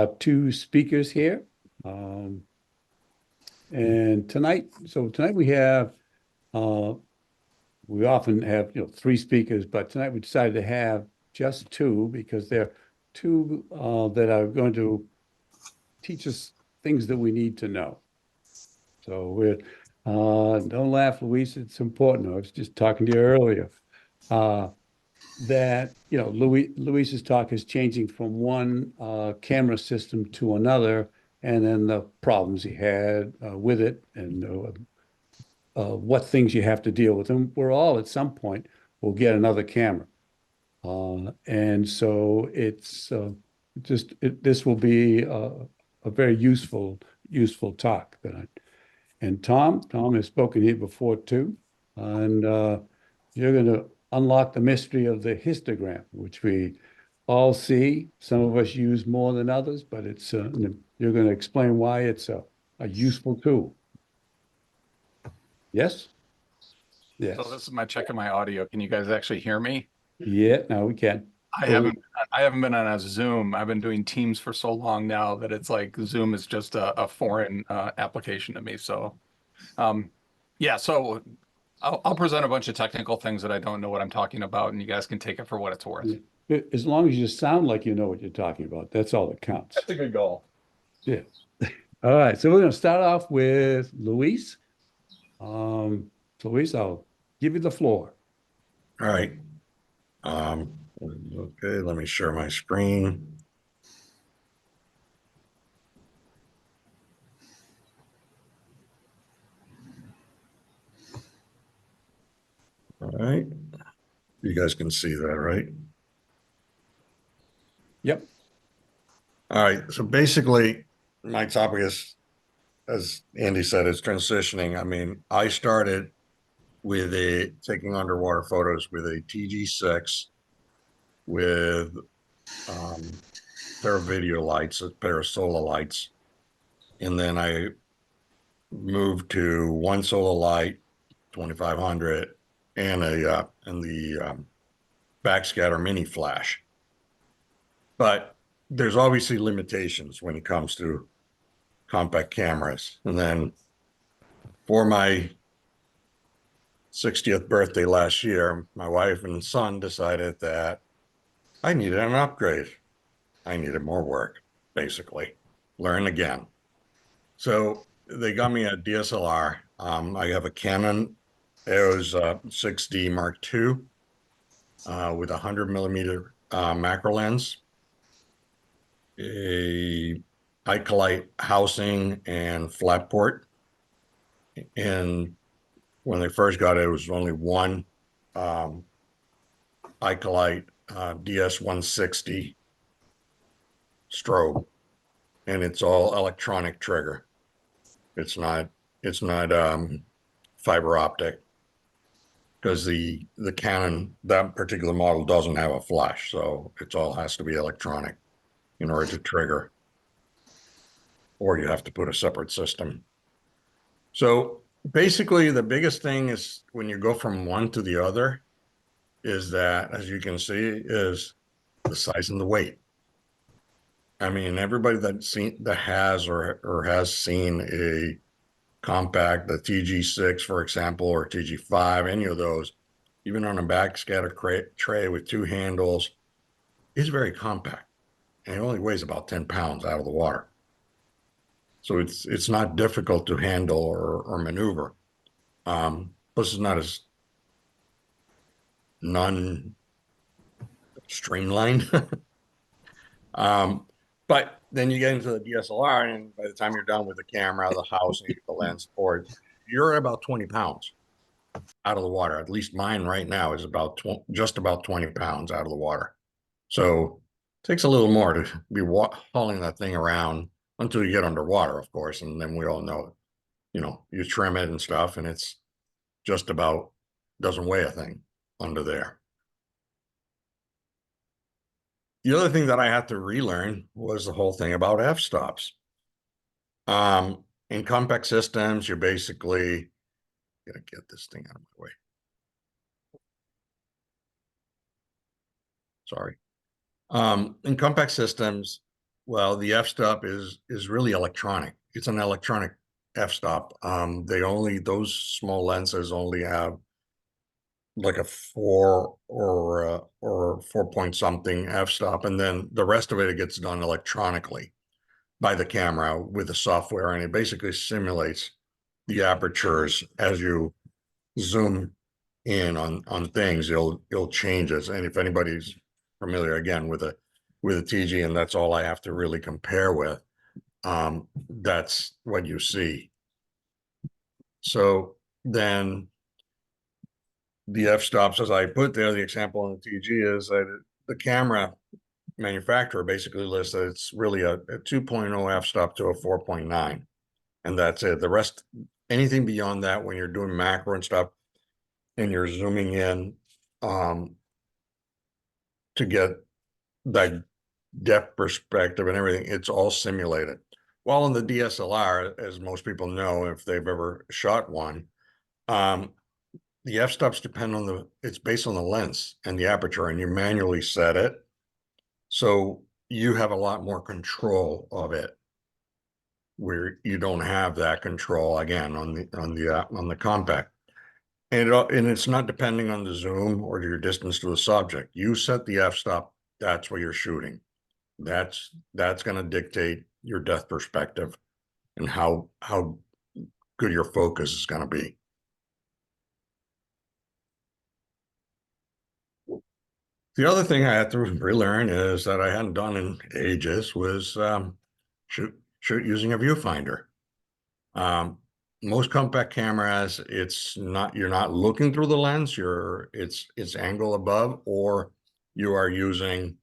two speakers here. And tonight we have, we often have, three speakers, but tonight we decided to have just two because they're two that are going to teach us things that we need to know. So don't laugh, Luis, it's important. I was just talking to you earlier. That Luis's talk is changing from one camera system to another, and then the problems he had with it, and what things you have to deal with. And we're all at some point will get another camera, and so it's this will be a very useful talk that and Tom has spoken here before too, and you're going to unlock the mystery of the histogram, which we all see. Some of us use more than others, but it's you're going to explain why it's a useful tool. Yes? Yes. So this is my check of my audio. Can you guys actually hear me? Yeah, now we can. I haven't been on a Zoom. I've been doing Teams for so long now that it's like Zoom is just a foreign application to me. So yeah, so I'll present a bunch of technical things that I don't know what I'm talking about, and you guys can take it for what it's worth. As long as you sound like you know what you're talking about, that's all that counts. That's a good goal. Yeah. All right. So we're going to start off with Luis. Luis, I'll give you the floor. All right. Okay, let me share my screen. All right. You guys can see that, right? Yep. All right. So basically, my topic is, as Andy said, is transitioning. I mean, I started with taking underwater photos with a TG6 with a pair of video lights, a pair of solar lights. And then I moved to one solar light, 2500, and the backscatter mini flash. But there's obviously limitations when it comes to compact cameras. And then for my 60th birthday last year, my wife and son decided that I needed an upgrade. I needed more work, basically. Learn again. So they got me a DSLR. I have a Canon EOS 6D Mark II with a 100mm macro lens, a Icolite housing and flat port. And when they first got it, it was only one Icolite DS160 strobe, and it's all electronic trigger. It's not fiber optic, because the Canon, that particular model, doesn't have a flash, so it all has to be electronic in order to trigger, or you have to put a separate system. So basically, the biggest thing is when you go from one to the other is that, as you can see, is the size and the weight. I mean, everybody that has or has seen a compact, the TG6, for example, or TG5, any of those, even on a backscatter tray with two handles, is very compact, and it only weighs about 10 pounds out of the water. So it's not difficult to handle or maneuver. Plus, it's not as non-streamlined. But then you get into the DSLR, and by the time you're done with the camera, the housing, the lens port, you're at about 20 pounds out of the water. At least mine right now is about just about 20 pounds out of the water. So it takes a little more to be hauling that thing around until you get underwater, of course. And then we all know, you trim it and stuff, and it's just about doesn't weigh a thing under there. The other thing that I had to relearn was the whole thing about f-stops. In compact systems, you're basically gonna get this thing out of my way. Sorry. In compact systems, Well, the f-stop is really electronic. It's an electronic f-stop. Those small lenses only have like a 4 something f-stop, and then the rest of it gets done electronically by the camera with the software, and it basically simulates the apertures as you zoom in on things. It'll change it. And if anybody's familiar again with a TG, and that's all I have to really compare with, that's what you see. So then the f-stops, as I put there, the example on the TG is that the camera manufacturer basically lists that it's really a 2.0 f-stop to a 4.9, and that's it. The rest, anything beyond that, when you're doing macro and stuff and you're zooming in to get that depth perspective and everything, it's all simulated. While in the DSLR, as most people know if they've ever shot one, the f-stops depend on it's based on the lens and the aperture, and you manually set it. So you have a lot more control of it, where you don't have that control again on the compact. And it's not depending on the zoom or your distance to the subject. You set the f-stop, that's what you're shooting. That's going to dictate your depth perspective and how good your focus is going to be. The other thing I had to relearn is that I hadn't done in ages was shoot using a viewfinder. Most compact cameras, you're not looking through the lens, it's angle above, or you are using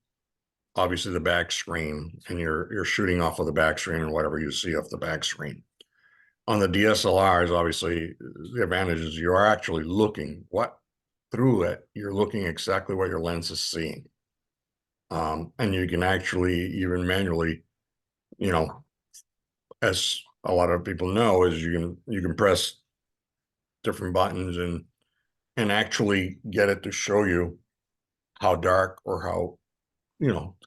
obviously the back screen, and you're shooting off of the back screen and whatever you see off the back screen. On the DSLRs, obviously the advantage is you are actually looking through it. You're looking exactly what your lens is seeing. And you can actually even manually, as a lot of people know, is you can press different buttons and actually get it to show you how dark or how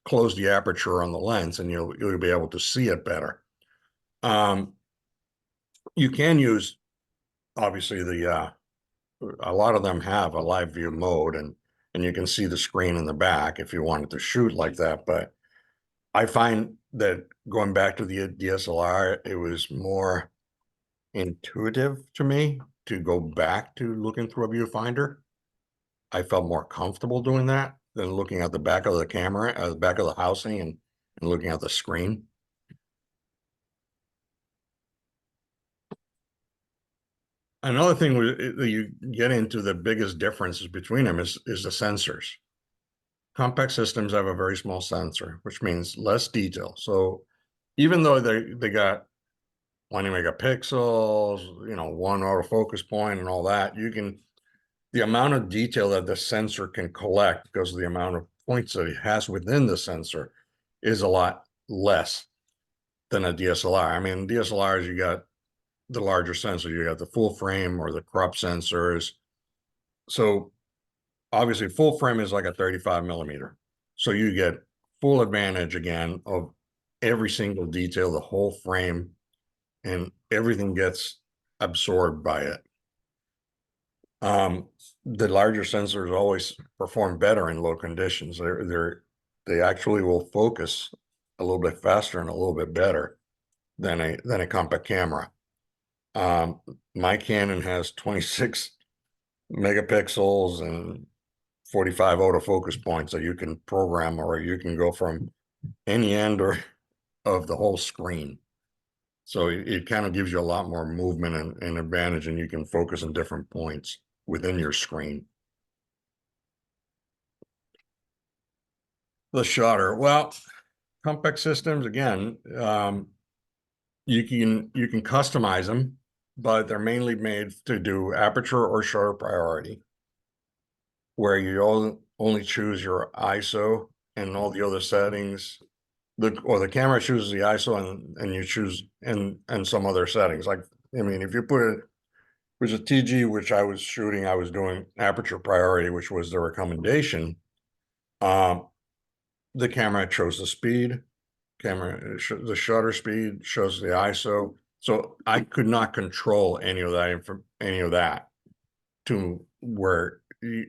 close the aperture on the lens, and you'll be able to see it better. You can use, obviously, a lot of them have a live view mode, and you can see the screen in the back if you wanted to shoot like that. But I find that going back to the DSLR, it was more intuitive to me to go back to looking through a viewfinder. I felt more comfortable doing that than looking at the back of the camera, the back of the housing, and looking at the screen. Another thing that you get into, the biggest differences between them is the sensors. Compact systems have a very small sensor, which means less detail. So even though they got 20 megapixels, one autofocus point and all that, the amount of detail that the sensor can collect, because of the amount of points that it has within the sensor, is a lot less than a DSLR. I mean, DSLRs, you got the larger sensor, you got the full frame or the crop sensors. So obviously full frame is like a 35 millimeter. So you get full advantage again of every single detail, the whole frame, and everything gets absorbed by it. The larger sensors always perform better in low conditions. They actually will focus a little bit faster and a little bit better than a compact camera. My Canon has 26 megapixels and 45 autofocus points that you can program, or you can go from any end of the whole screen. So it kind of gives you a lot more movement and advantage, and you can focus on different points within your screen. The shutter, well, compact systems, again, you can customize them, but they're mainly made to do aperture or shutter priority, where you only choose your ISO and all the other settings. The camera chooses the ISO and you choose and some other settings. Like, I mean, if you put it was a TG, which I was shooting, I was doing aperture priority, which was the recommendation. The camera chose the speed, camera, the shutter speed shows the ISO. So I could not control any of that to where,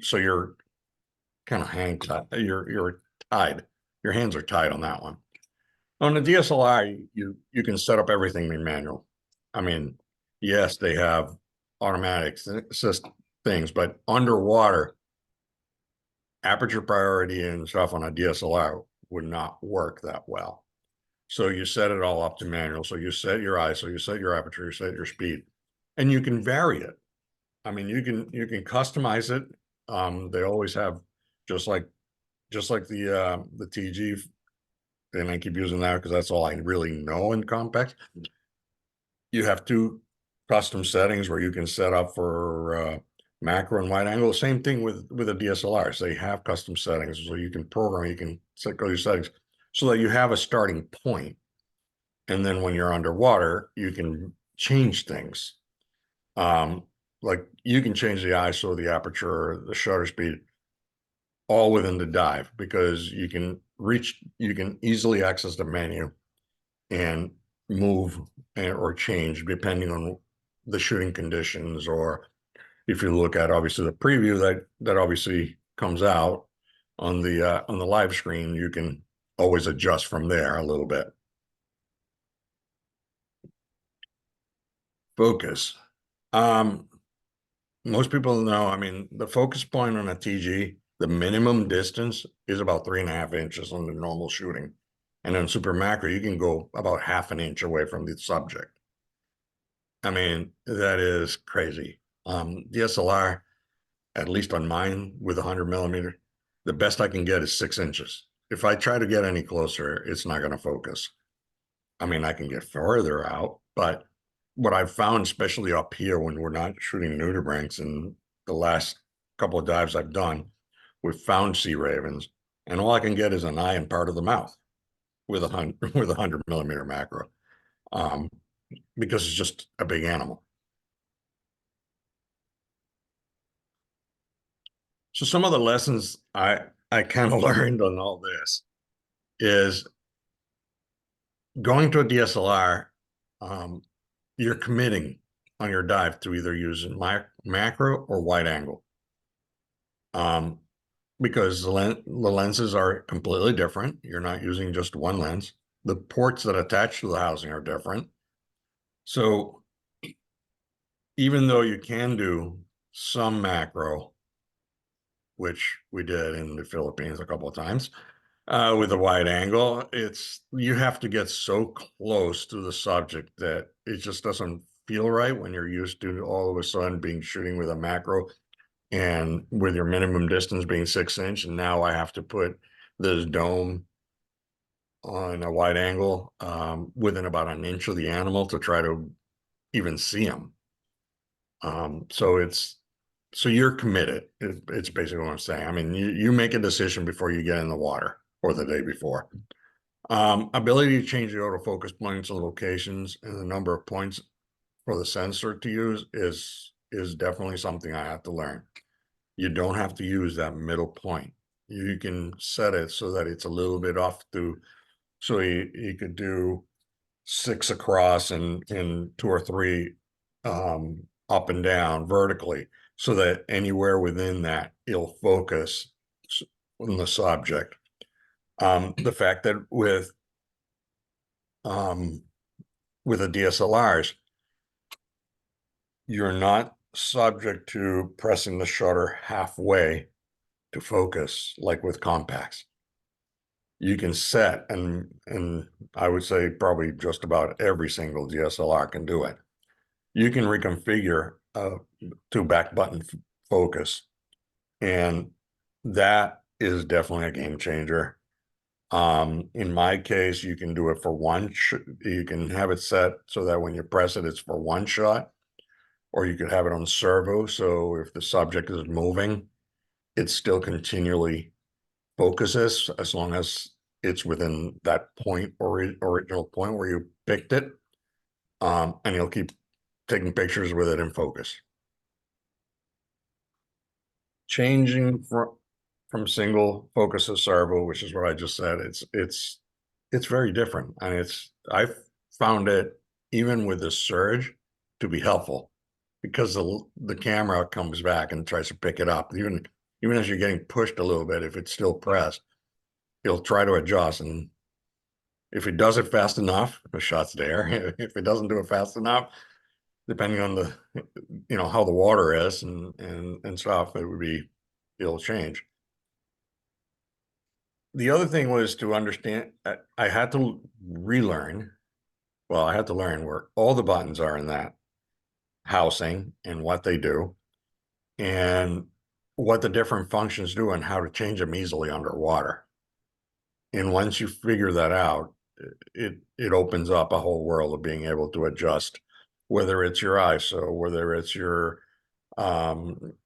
so you're kind of hang tight, you're tied. Your hands are tied on that one. On the DSLR, you can set up everything in manual. I mean, yes, they have automatic assist things, but underwater, aperture priority and stuff on a DSLR would not work that well. So you set it all up to manual. So you set your ISO, you set your aperture, you set your speed, and you can vary it. I mean, you can customize it. They always have just like the TG, and I keep using that because that's all I really know in compact. You have two custom settings where you can set up for macro and wide angle. Same thing with the DSLRs. They have custom settings, so you can program, you can go your settings so that you have a starting point. And then when you're underwater, you can change things. Like you can change the ISO, the aperture, the shutter speed, all within the dive, because you can easily access the menu and move or change depending on the shooting conditions. Or if you look at obviously the preview that obviously comes out on the live screen, you can always adjust from there a little bit. Focus. Most people know, I mean, the focus point on a TG, the minimum distance is about 3.5 inches on the normal shooting. And on super macro, you can go about 1/2 inch away from the subject. I mean, that is crazy. DSLR, at least on mine with 100mm, the best I can get is 6 inches. If I try to get any closer, it's not going to focus. I mean, I can get further out, but what I've found, especially up here when we're not shooting nudibranchs, in the last couple of dives I've done, we've found sea ravens, and all I can get is an eye and part of the mouth with 100mm macro, because it's just a big animal. So some of the lessons I kind of learned on all this is going to a DSLR. You're committing on your dive to either use macro or wide angle, because the lenses are completely different. You're not using just one lens. The ports that attach to the housing are different. So even though you can do some macro, which we did in the Philippines a couple of times, with a wide angle, you have to get so close to the subject that it just doesn't feel right when you're used to all of a sudden being shooting with a macro and with your minimum distance being 6 inch, and now I have to put this dome on a wide angle within about 1 inch of the animal to try to even see them. So you're committed. It's basically what I'm saying. I mean, you make a decision before you get in the water or the day before. Ability to change the autofocus points and locations and the number of points for the sensor to use is definitely something I have to learn. You don't have to use that middle point. You can set it so that it's a little bit off so you could do 6 across and 2 or 3 up and down vertically, so that anywhere within that it'll focus on the subject. The fact that with the DSLRs, you're not subject to pressing the shutter halfway to focus like with compacts. You can set, and I would say probably just about every single DSLR can do it. You can reconfigure to back button focus, and that is definitely a game changer. In my case, you can do it for you can have it set so that when you press it, it's for one shot, or you could have it on servo. So if the subject is moving, it still continually focuses as long as it's within that point or original point where you picked it. And you'll keep taking pictures with it in focus. Changing from single focus to servo, which is what I just said, it's it's very different. And I've found it, even with the surge, to be helpful, because the camera comes back and tries to pick it up. Even as you're getting pushed a little bit, if it's still pressed, it'll try to adjust. And if it does it fast enough, the shot's there. If it doesn't do it fast enough, depending on the, how the water is and stuff, it'll change. The other thing was to understand, I had to relearn. Well, I had to learn where all the buttons are in that housing and what they do and what the different functions do and how to change them easily underwater. And once you figure that out, it opens up a whole world of being able to adjust, whether it's your ISO, whether it's your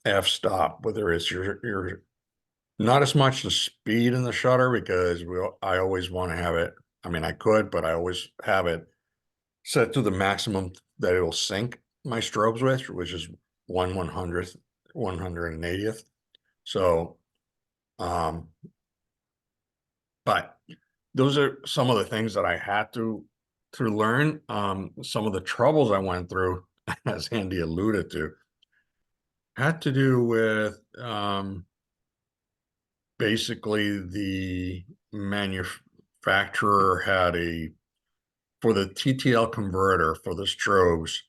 f-stop, whether it's your not as much the speed in the shutter, because I always want to have it. I mean, I could, but I always have it set to the maximum that it'll sync my strobes with, which is 1/100th, 180th. So, but those are some of the things that I had to learn. Some of the troubles I went through, as Andy alluded to, had to do with basically the manufacturer had for the TTL converter for the strobes,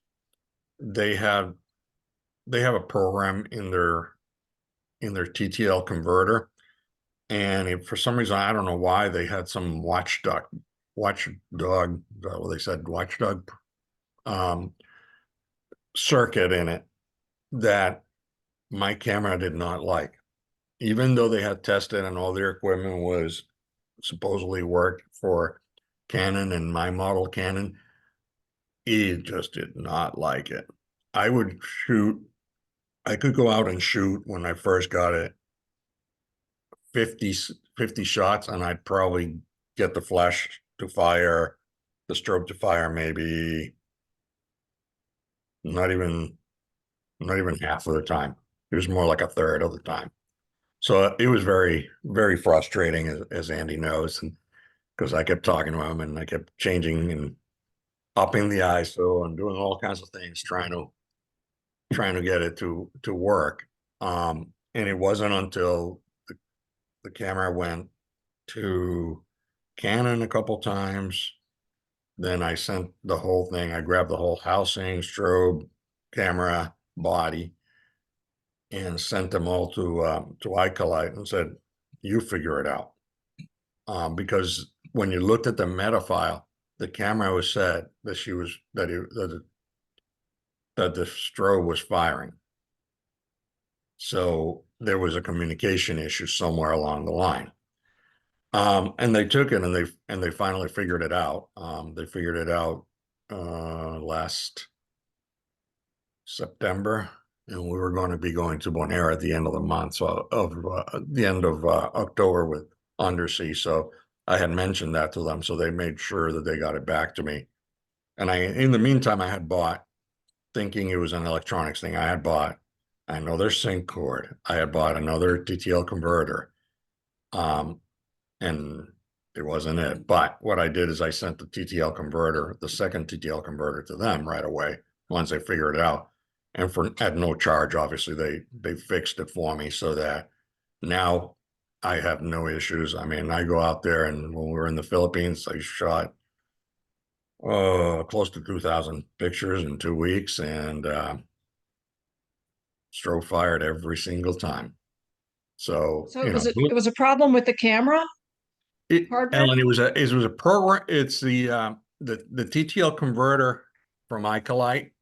they have a program in their TTL converter. And for some reason, I don't know why, they had some watchdog, well, they said watchdog circuit in it that my camera did not like. Even though they had tested and all their equipment was supposedly worked for Canon and my model Canon, it just did not like it. I could go out and shoot when I first got it 50 shots, and I'd probably get the flash to fire, the strobe to fire, maybe not even half of the time. It was more like a third of the time. So it was very, very frustrating, as Andy knows, and because I kept talking to him and I kept changing and upping the ISO and doing all kinds of things, trying to get it to work. And it wasn't until the camera went to Canon a couple times, then I sent the whole thing. I grabbed the whole housing, strobe, camera, body, and sent them all to Icolite and said, "You figure it out." Because when you looked at the meta file, the camera was said that that the strobe was firing. So there was a communication issue somewhere along the line. And they took it and they finally figured it out. They figured it out last September, and we were going to be going to Bonaire at the end of the month, so the end of October with Undersea. So I had mentioned that to them, so they made sure that they got it back to me. And in the meantime, I had bought, thinking it was an electronics thing, I had bought another sync cord. I had bought another TTL converter. And it wasn't it. But what I did is I sent the TTL converter, the second TTL converter, to them right away once they figured it out. And at no charge, obviously, they fixed it for me so that now I have no issues. I mean, I go out there, and when we were in the Philippines, I shot close to 2,000 pictures in 2 weeks, and strobe fired every single time. So So it was a problem with the camera hardware? Ellen, it was a program. It's the TTL converter from Icolite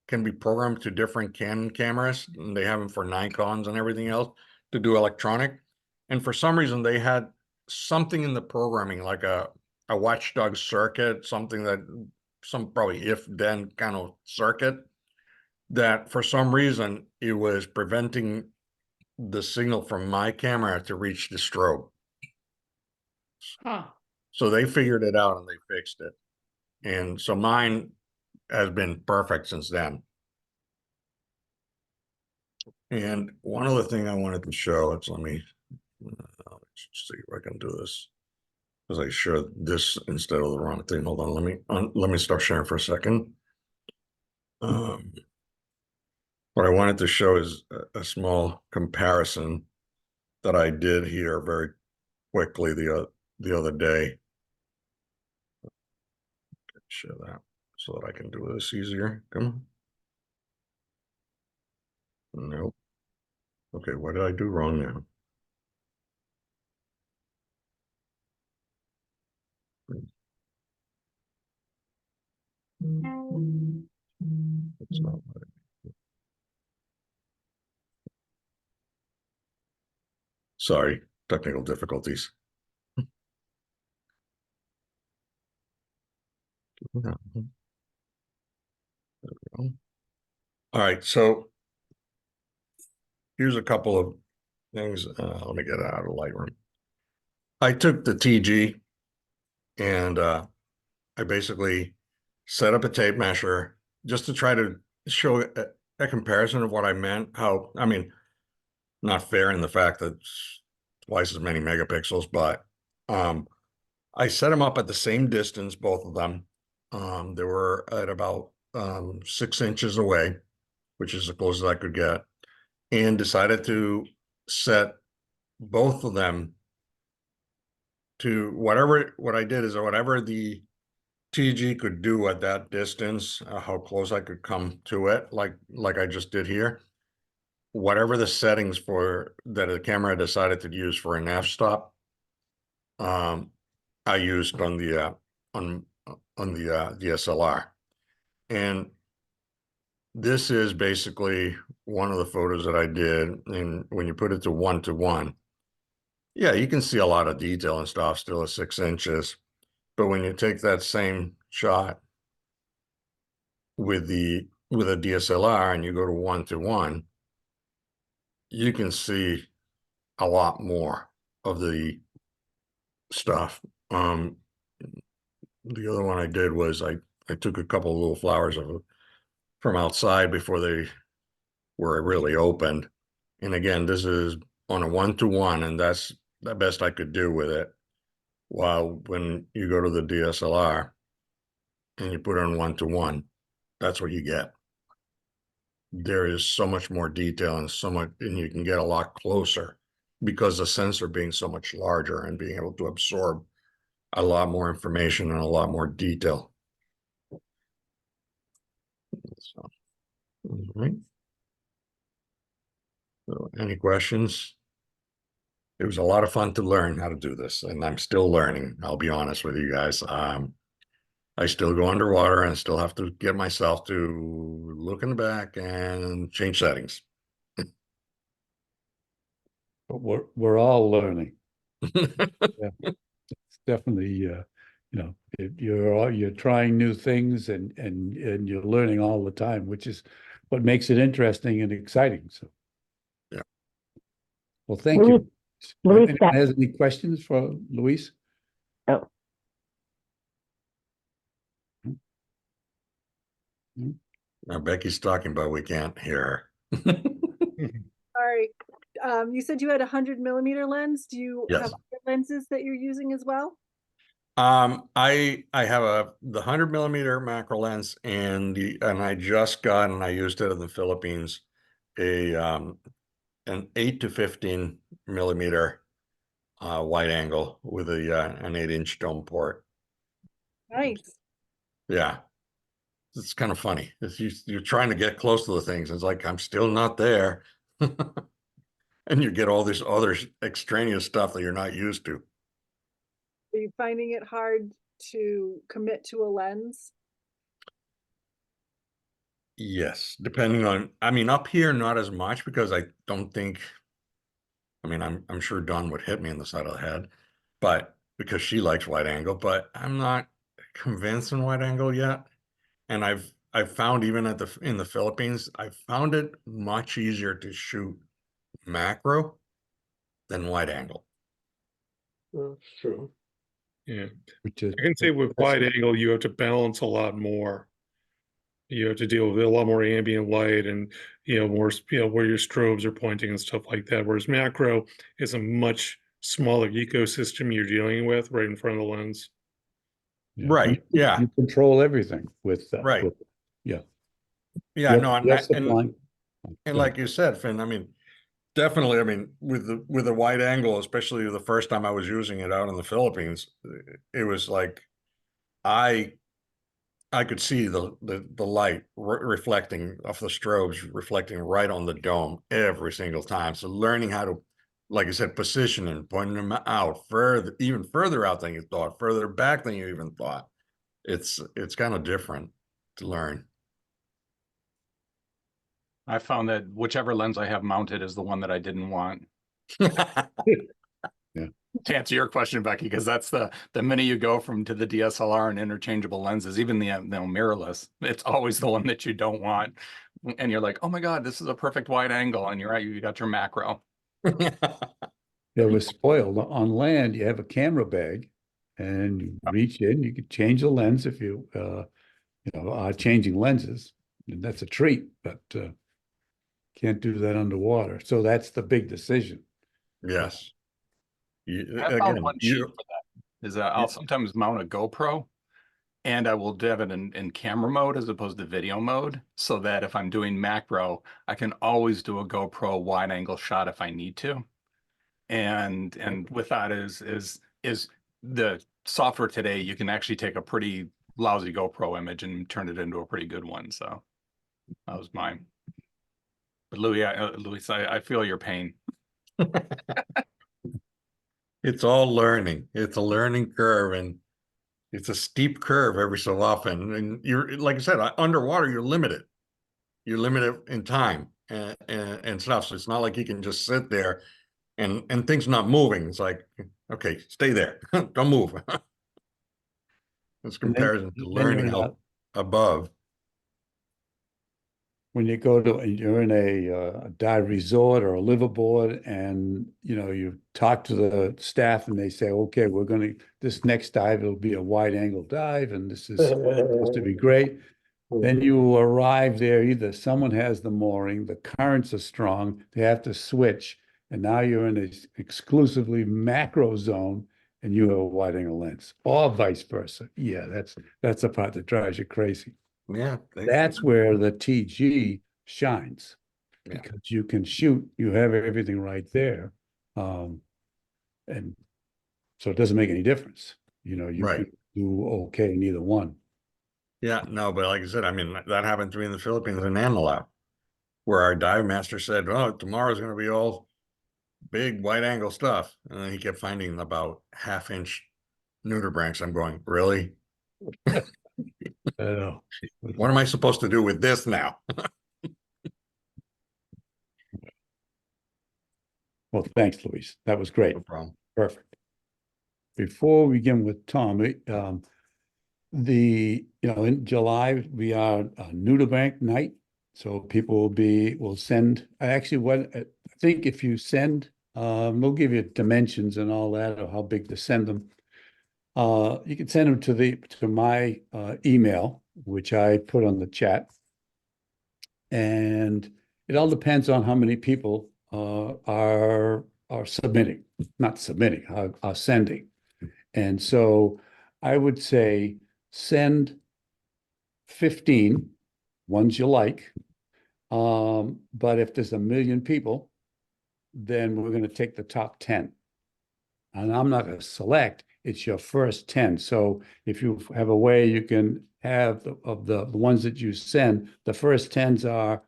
can be programmed to different Canon cameras, and they have them for Nikons and everything else to do electronic. And for some reason, they had something in the programming, like a watchdog circuit, some probably if-then kind of circuit, that for some reason it was preventing the signal from my camera to reach the strobe. Huh. So they figured it out and they fixed it. And so mine has been perfect since then. And one other thing I wanted to show, let's see if I can do this. Because I shared this instead of the wrong thing. Hold on, let me stop sharing for a second. What I wanted to show is a small comparison that I did here very quickly the other day. Share that so that I can do this easier. Come on. Nope. Okay, what did I do wrong now? It's not letting me. Sorry, technical difficulties. There we go. All right, so here's a couple of things. Let me get it out of Lightroom. I took the TG and I basically set up a tape measure just to try to show a comparison of what I meant. How, I mean, not fair in the fact that it's twice as many megapixels, but I set them up at the same distance, both of them. They were at about 6 inches away, which is the closest I could get, and decided to set both of them to whatever. What I did is whatever the TG could do at that distance, how close I could come to it, like I just did here. Whatever the settings for that the camera decided to use for an f-stop, I used on the DSLR, and this is basically one of the photos that I did. And when you put it to 1:1, yeah, you can see a lot of detail and stuff still at 6 inches. But when you take that same shot with a DSLR and you go to 1:1, you can see a lot more of the stuff. The other one I did was I took a couple of little flowers from outside before they were really opened. And again, this is on a 1:1, and that's the best I could do with it. While when you go to the DSLR and you put it on 1:1, that's what you get. There is so much more detail and so much, and you can get a lot closer because the sensor being so much larger and being able to absorb a lot more information and a lot more detail. So, all right. So, any questions? It was a lot of fun to learn how to do this, and I'm still learning. I'll be honest with you guys. I still go underwater and still have to get myself to look in the back and change settings. But we're all learning. It's definitely, you're trying new things and you're learning all the time, which is what makes it interesting and exciting. So, yeah. Well, thank you. Luis Anyone got, has any questions for Luis? oh, Now Becky's talking, but we can't hear her. Sorry. You said you had a 100mm lens. Do you Yes. have other lenses that you're using as well? I have the 100mm macro lens and I just got, and I used it in the Philippines, an 8 to 15mm wide angle with an 8-inch dome port. Nice. Yeah, it's kind of funny. You're trying to get close to the things. It's like I'm still not there, and you get all this other extraneous stuff that you're not used to. Are you finding it hard to commit to a lens? Yes, depending on, I mean, up here, not as much because I don't think, I mean, I'm sure Dawn would hit me in the side of the head, but because she likes wide angle, but I'm not convinced in wide angle yet. And I've found even in the Philippines, I found it much easier to shoot macro than wide angle. That's true. Yeah, Which is, I can say with wide angle, you have to balance a lot more. You have to deal with a lot more ambient light and, more, where your strobes are pointing and stuff like that. Whereas macro is a much smaller ecosystem you're dealing with right in front of the lens. Yeah. Right, yeah. You control everything with that. Right. Yeah. Yeah, no, You're and supplying. like you said, Finn, I mean, definitely, I mean, with a wide angle, especially the first time I was using it out in the Philippines, it was like I could see the light reflecting off the strobes, reflecting right on the dome every single time. So learning how to, like I said, position and pointing them out further, even further out than you thought, further back than you even thought. It's kind of different to learn. I found that whichever lens I have mounted is the one that I didn't want. To answer your question, Becky, because that's the minute you go from to the DSLR and interchangeable lenses, even the mirrorless, it's always the one that you don't want. And you're like, oh my God, this is a perfect wide angle. And you're right, you got your macro. It was spoiled. On land, you have a camera bag and you reach in, you can change the lens if you are changing lenses. And that's a treat, but can't do that underwater. So that's the big decision. Yes. I found Again, one cheat for that is I'll sometimes mount a GoPro and I will have it in camera mode as opposed to video mode, so that if I'm doing macro, I can always do a GoPro wide angle shot if I need to. And with that is the software today, you can actually take a pretty lousy GoPro image and turn it into a pretty good one. So that was mine. But Louis, I feel your pain. it's all learning. It's a learning curve, and it's a steep curve every so often. And you're, like I said, underwater, you're limited. You're limited in time and stuff. So it's not like you can just sit there and things not moving. It's like, okay, stay there. Don't move. It's comparison to learning how above. When you go to, and you're in a dive resort or a liveaboard, and you talk to the staff and they say, okay, this next dive, it'll be a wide angle dive, and this is supposed to be great. Then you arrive there, either someone has the mooring, the currents are strong, they have to switch, and now you're in an exclusively macro zone and you have a wide angle lens, or vice versa. Yeah, that's the part that drives you crazy. Yeah. That's where the TG shines, because you can shoot, you have everything right there. And so it doesn't make any difference. You Right. can do okay in either one. Yeah, no, but like I said, I mean, that happened to me in the Philippines in Anilao, where our dive master said, oh, tomorrow's going to be all big wide angle stuff. And then he kept finding about half-inch nudibranchs. I'm going, really? What am I supposed to do with this now? Well, thanks, Luis. That was great. No problem. Perfect. Before we begin with Tom, in July, we are Nudibranch night. So people will send, I think if you send, we'll give you dimensions and all that, or how big to send them. You can send them to my email, which I put on the chat. And it all depends on how many people are submitting, not submitting, are sending. And so I would say send 15 ones you like. But if there's 1 million people, then we're going to take the top 10. And I'm not going to select, it's your first 10. So if you have a way you can have the ones that you send, the first 10s are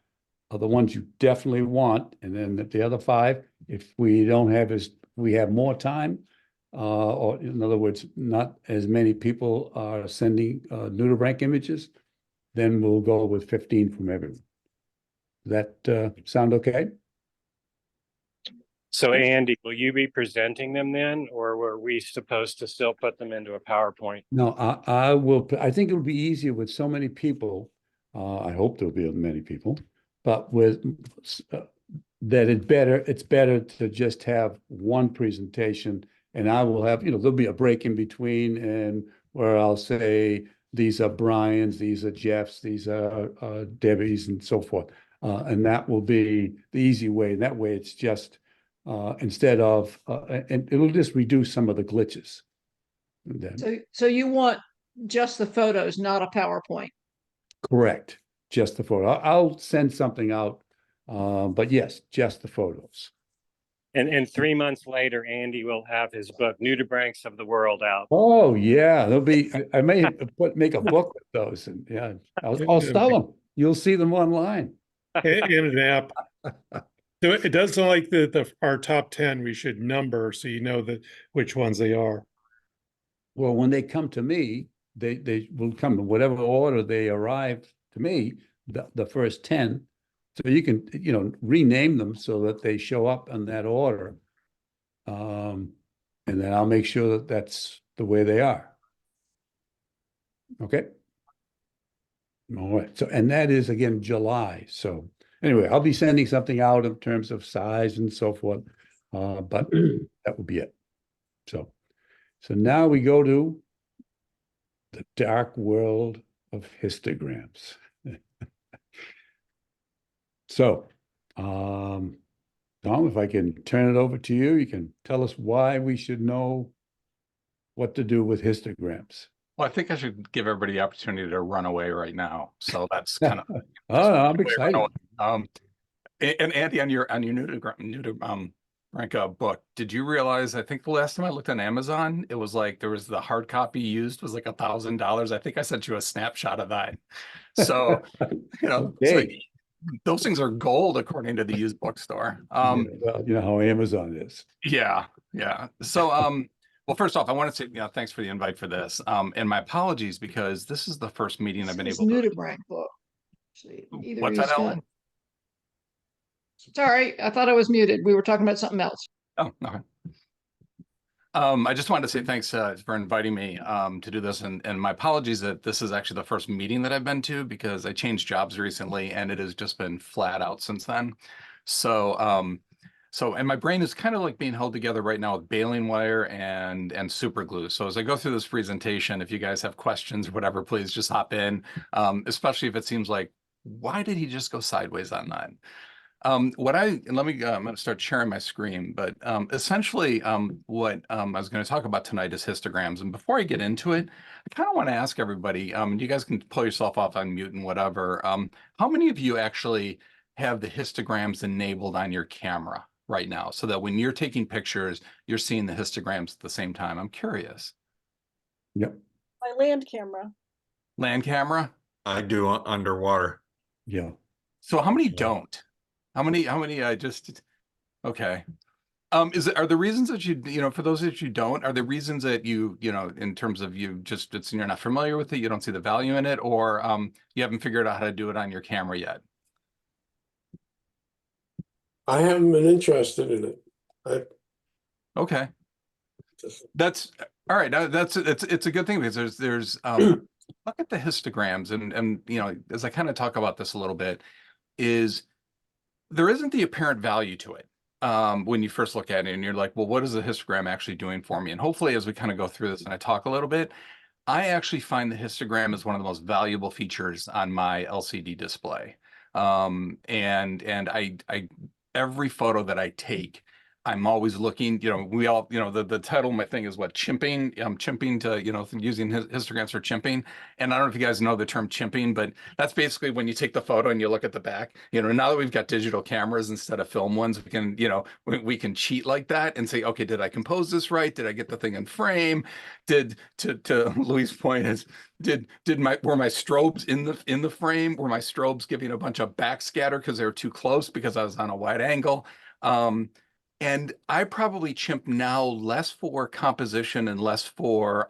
the ones you definitely want. And then the other 5, if we have more time, or in other words, not as many people are sending nudibranch images, then we'll go with 15 from everyone. Does that sound okay? So Andy, will you be presenting them then, or were we supposed to still put them into a PowerPoint? No, I will. I think it would be easier with so many people. I hope there'll be many people, but with that, it's better to just have one presentation, and I will have, there'll be a break in between, and where I'll say, these are Brian's, these are Jeff's, these are Debbie's, and so forth. And that will be the easy way. That way it's just instead of, and it'll just reduce some of the glitches. And then, So you want just the photos, not a PowerPoint? correct, just the photo. I'll send something out, but yes, just the photos. And 3 months later, Andy will have his book, Nudibranchs of the World, out. Oh, yeah, there'll be, I may make a book with those, and yeah, I'll sell them. You'll see them online. And an app. So it does sound like our top 10, we should number so you know which ones they are. Well, when they come to me, they will come in whatever order they arrive to me, the first 10. So you can, rename them so that they show up in that order. And then I'll make sure that that's the way they are. Okay. All right. So, and that is again, July. So anyway, I'll be sending something out in terms of size and so forth. But that will be it. So now we go to the dark world of histograms. So, Tom, if I can turn it over to you, you can tell us why we should know what to do with histograms. Well, I think I should give everybody the opportunity to run away right now. So that's kind of Oh, I'm run excited. away. And Andy, on your Ranka book, did you realize? I think the last time I looked on Amazon, it was like there was the hard copy used was like $1,000. I think I sent you a snapshot of that. So it's like, Okay. those things are gold according to the used bookstore. Yeah, well, you know how Amazon is. Yeah. So, well, first off, I want to say, thanks for the invite for this. And my apologies because this is the first meeting I've been This able to. Nudibranch book. See, either What's he's that, got- Ellen? Sorry, I thought I was muted. We were talking about something else. Oh, okay. I just wanted to say thanks for inviting me to do this, and my apologies that this is actually the first meeting that I've been to because I changed jobs recently and it has just been flat out since then. So, and my brain is kind of like being held together right now with baling wire and super glue. So as I go through this presentation, if you guys have questions or whatever, please just hop in, especially if it seems like, why did he just go sideways on that? I'm going to start sharing my screen, but essentially what I was going to talk about tonight is histograms. And before I get into it, I kind of want to ask everybody, you guys can pull yourself off on mute and whatever. How many of you actually have the histograms enabled on your camera right now so that when you're taking pictures, you're seeing the histograms at the same time? I'm curious. Yep. My land camera. Land camera? I do underwater. Yeah. So how many don't? How many okay. Are the reasons that for those that you don't, are the reasons that in terms of you're not familiar with it, you don't see the value in it, or you haven't figured out how to do it on your camera yet? I haven't been interested in it. Okay. That's all right. It's a good thing because there's look at the histograms and as I kind of talk about this a little bit, is there isn't the apparent value to it when you first look at it and you're like, well, what is the histogram actually doing for me? And hopefully as we kind of go through this and I talk a little bit, I actually find the histogram is one of the most valuable features on my LCD display. And I every photo that I take, I'm always looking, we all, the title of my thing is what, chimping. I'm chimping to, using histograms for chimping. And I don't know if you guys know the term chimping, but that's basically when you take the photo and you look at the back, now that we've got digital cameras instead of film ones, we can, we can cheat like that and say, okay, did I compose this right? Did I get the thing in frame? To Louis' point is, were my strobes in the frame? Were my strobes giving a bunch of backscatter because they were too close because I was on a wide angle? And I probably chimp now less for composition and less for,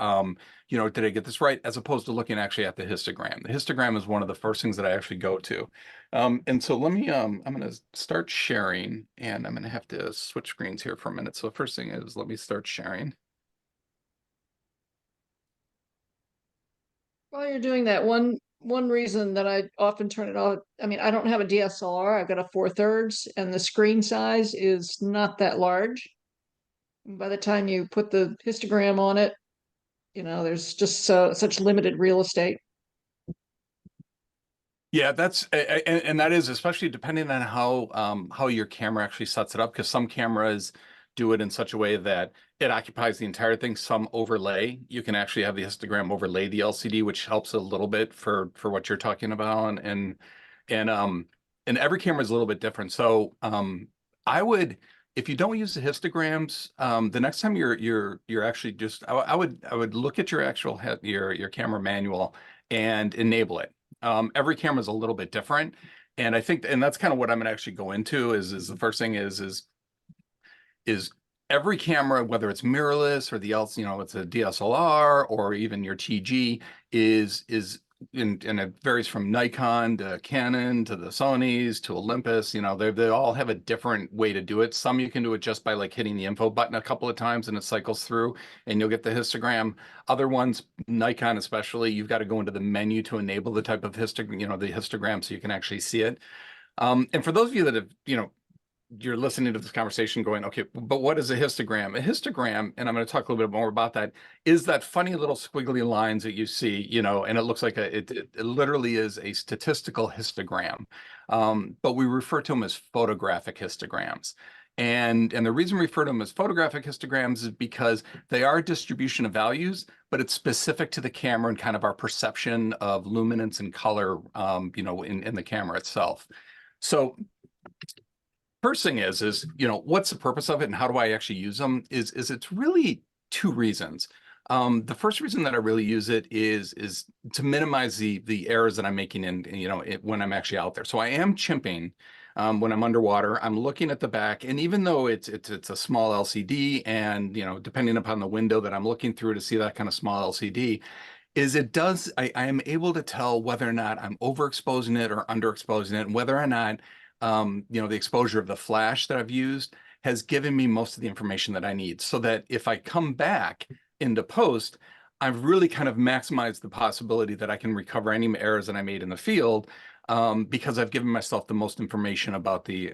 did I get this right? As opposed to looking actually at the histogram. The histogram is one of the first things that I actually go to. And so let me, I'm going to start sharing and I'm going to have to switch screens here for a minute. So the first thing is let me start sharing. While you're doing that, one reason that I often turn it off, I mean, I don't have a DSLR, I've got a 4/3 and the screen size is not that large. By the time you put the histogram on it, there's just such limited real estate. Yeah, and that is especially depending on how your camera actually sets it up, because some cameras do it in such a way that it occupies the entire thing. Some overlay. You can actually have the histogram overlay the LCD, which helps a little bit for what you're talking about. And and every camera is a little bit different. So I would, if you don't use the histograms, the next time you're actually just I would look at your actual your camera manual and enable it. Every camera is a little bit different, and I think, and that's kind of what I'm gonna actually go into is the first thing is every camera, whether it's mirrorless or the else, it's a DSLR or even your TG, is and it varies from Nikon to Canon to the Sonys to Olympus. They all have a different way to do it. Some you can do it just by like hitting the info button a couple of times and it cycles through and you'll get the histogram. Other ones, Nikon especially, you've got to go into the menu to enable the type of histogram, the histogram, so you can actually see it. And for those of you that have, you're listening to this conversation going, okay, but what is a histogram? A histogram, and I'm going to talk a little bit more about that, is that funny little squiggly lines that you see, and it looks like it literally is a statistical histogram. But we refer to them as photographic histograms. And the reason we refer to them as photographic histograms is because they are a distribution of values, but it's specific to the camera and kind of our perception of luminance and color, in the camera itself. So first thing is what's the purpose of it and how do I actually use them is it's really two reasons. The first reason that I really use it is to minimize the errors that I'm making when I'm actually out there. So I am chimping when I'm underwater. I'm looking at the back, and even though it's a small LCD, and depending upon the window that I'm looking through to see that kind of small LCD, I am able to tell whether or not I'm overexposing it or underexposing it, and whether or not the exposure of the flash that I've used has given me most of the information that I need, so that if I come back into post, I've really kind of maximized the possibility that I can recover any errors that I made in the field, because I've given myself the most information about the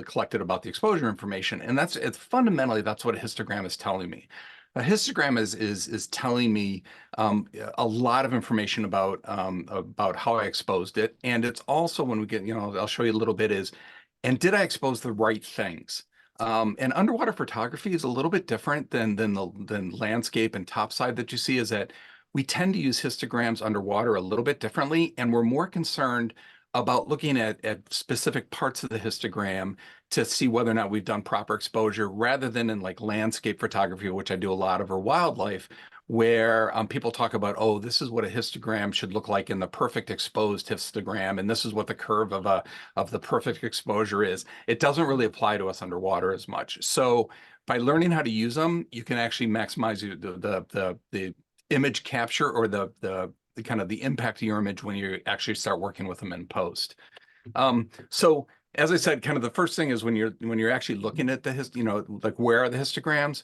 collected about the exposure information. And it's fundamentally, that's what a histogram is telling me. A histogram is telling me a lot of information about how I exposed it, and it's also, when we get, I'll show you a little bit, and did I expose the right things? And underwater photography is a little bit different than landscape and topside that you see. Is that we tend to use histograms underwater a little bit differently, and we're more concerned about looking at specific parts of the histogram to see whether or not we've done proper exposure, rather than in like landscape photography, which I do a lot of, or wildlife, where people talk about, oh, this is what a histogram should look like in the perfect exposed histogram, and this is what the curve of the perfect exposure is. It doesn't really apply to us underwater as much. So by learning how to use them, you can actually maximize the image capture, or the kind of the impact of your image when you actually start working with them in post. So as I said, kind of the first thing is when you're actually looking at like where are the histograms?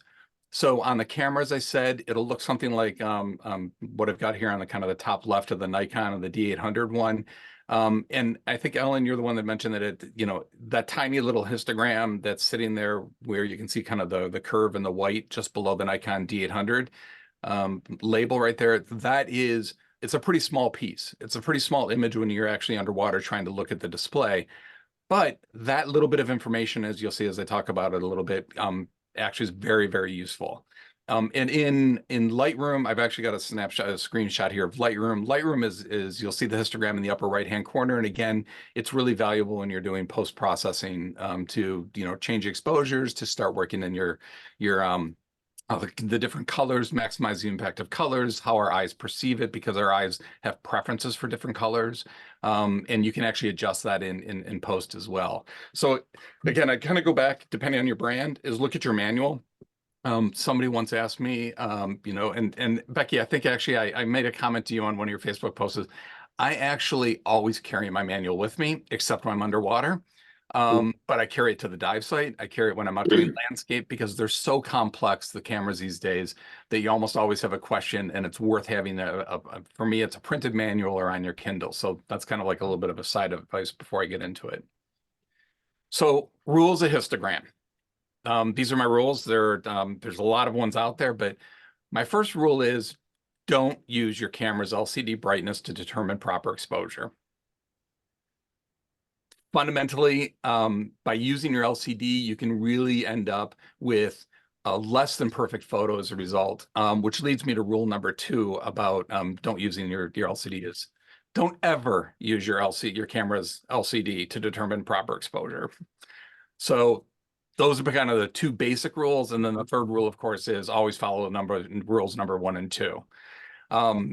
So on the camera, as I said, it'll look something like what I've got here on the kind of the top left of the Nikon and the D800 one. And I think, Ellen, you're the one that mentioned that that tiny little histogram that's sitting there where you can see kind of the curve in the white just below the Nikon D800 label right there. It's a pretty small piece. It's a pretty small image when you're actually underwater trying to look at the display. But that little bit of information, as you'll see as I talk about it a little bit, actually is very, very useful. And in Lightroom, I've actually got a screenshot here of Lightroom. Lightroom is you'll see the histogram in the upper right-hand corner. And again, it's really valuable when you're doing post-processing to change exposures, to start working in your the different colors, maximize the impact of colors, how our eyes perceive it, because our eyes have preferences for different colors. And you can actually adjust that in post as well. So again, I kind of go back, depending on your brand, is look at your manual. Somebody once asked me, and Becky, I think actually I made a comment to you on one of your Facebook posts. I actually always carry my manual with me, except when I'm underwater. But I carry it to the dive site. I carry it when I'm out doing landscape, because they're so complex, the cameras these days, that you almost always have a question, and it's worth having for me, it's a printed manual or on your Kindle. So that's kind of like a little bit of a side advice before I get into it. So rules of histogram. These are my rules. There's a lot of ones out there, but my first rule is don't use your camera's LCD brightness to determine proper exposure. fundamentally, by using your LCD, you can really end up with less than perfect photo as a result, which leads me to rule number 2 about don't using your LCD is don't ever use your camera's LCD to determine proper exposure. So those are kind of the 2 basic rules. And then the third rule, of course, is always follow rules number 1 and 2.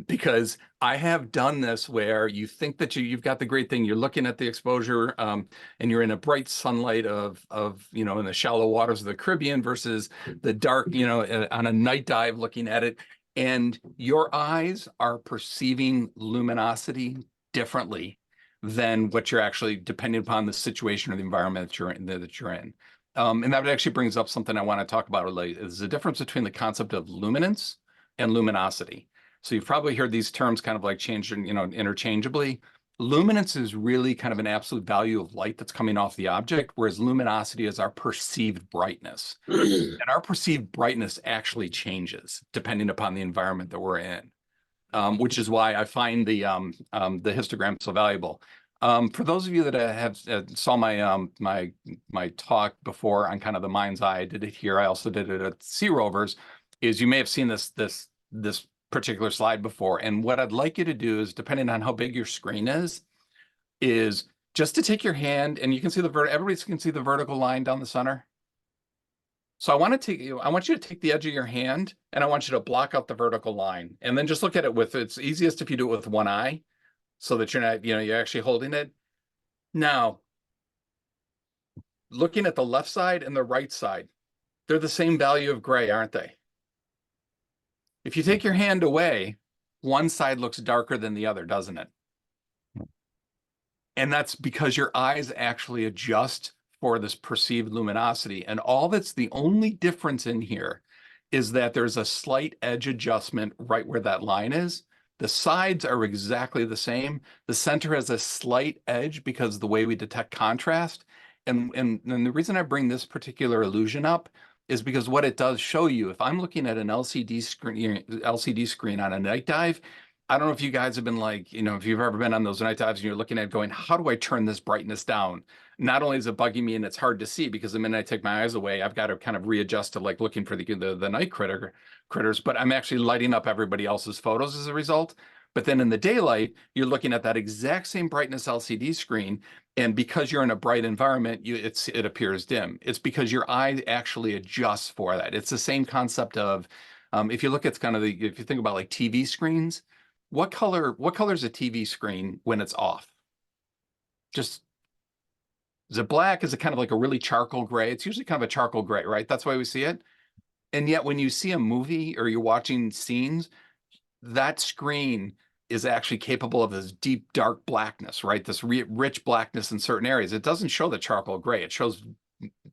Because I have done this where you think that you've got the great thing, you're looking at the exposure, and you're in a bright sunlight of in the shallow waters of the Caribbean versus the dark, on a night dive looking at it, and your eyes are perceiving luminosity differently than what you're actually, depending upon the situation or the environment that you're in. And that actually brings up something I want to talk about later, is the difference between the concept of luminance and luminosity. So you've probably heard these terms kind of like changed, interchangeably. Luminance is really kind of an absolute value of light that's coming off the object, whereas luminosity is our perceived brightness. And our perceived brightness actually changes depending upon the environment that we're in, which is why I find the histogram so valuable. For those of you that have saw my talk before on kind of the mind's eye, I did it here. I also did it at Sea Rovers. Is you may have seen this particular slide before. And what I'd like you to do is, depending on how big your screen is just to take your hand, and you can see everybody can see the vertical line down the center. So I want you to take the edge of your hand and I want you to block out the vertical line, and then just look at it it's easiest if you do it with one eye so that you're not, you're actually holding it. Now, looking at the left side and the right side, they're the same value of gray, aren't they? If you take your hand away, one side looks darker than the other, doesn't it? And that's because your eyes actually adjust for this perceived luminosity. And the only difference in here is that there's a slight edge adjustment right where that line is. The sides are exactly the same. The center has a slight edge because of the way we detect contrast. And the reason I bring this particular illusion up is because what it does show you, if I'm looking at an LCD screen on a night dive, I don't know if you guys have been like, if you've ever been on those night dives and you're looking at it going, how do I turn this brightness down? Not only is it bugging me and it's hard to see because the minute I take my eyes away, I've got to kind of readjust to like looking for the night critters, but I'm actually lighting up everybody else's photos as a result. But then in the daylight, you're looking at that exact same brightness LCD screen. And because you're in a bright environment, it appears dim. It's because your eye actually adjusts for that. It's the same concept of, if you look at if you think about like TV screens, what color is a TV screen when it's off? Is it black? Is it kind of like a really charcoal gray? It's usually kind of a charcoal gray, right? That's why we see it. And yet when you see a movie or you're watching scenes, that screen is actually capable of this deep, dark blackness, right? This rich blackness in certain areas. It doesn't show the charcoal gray. It shows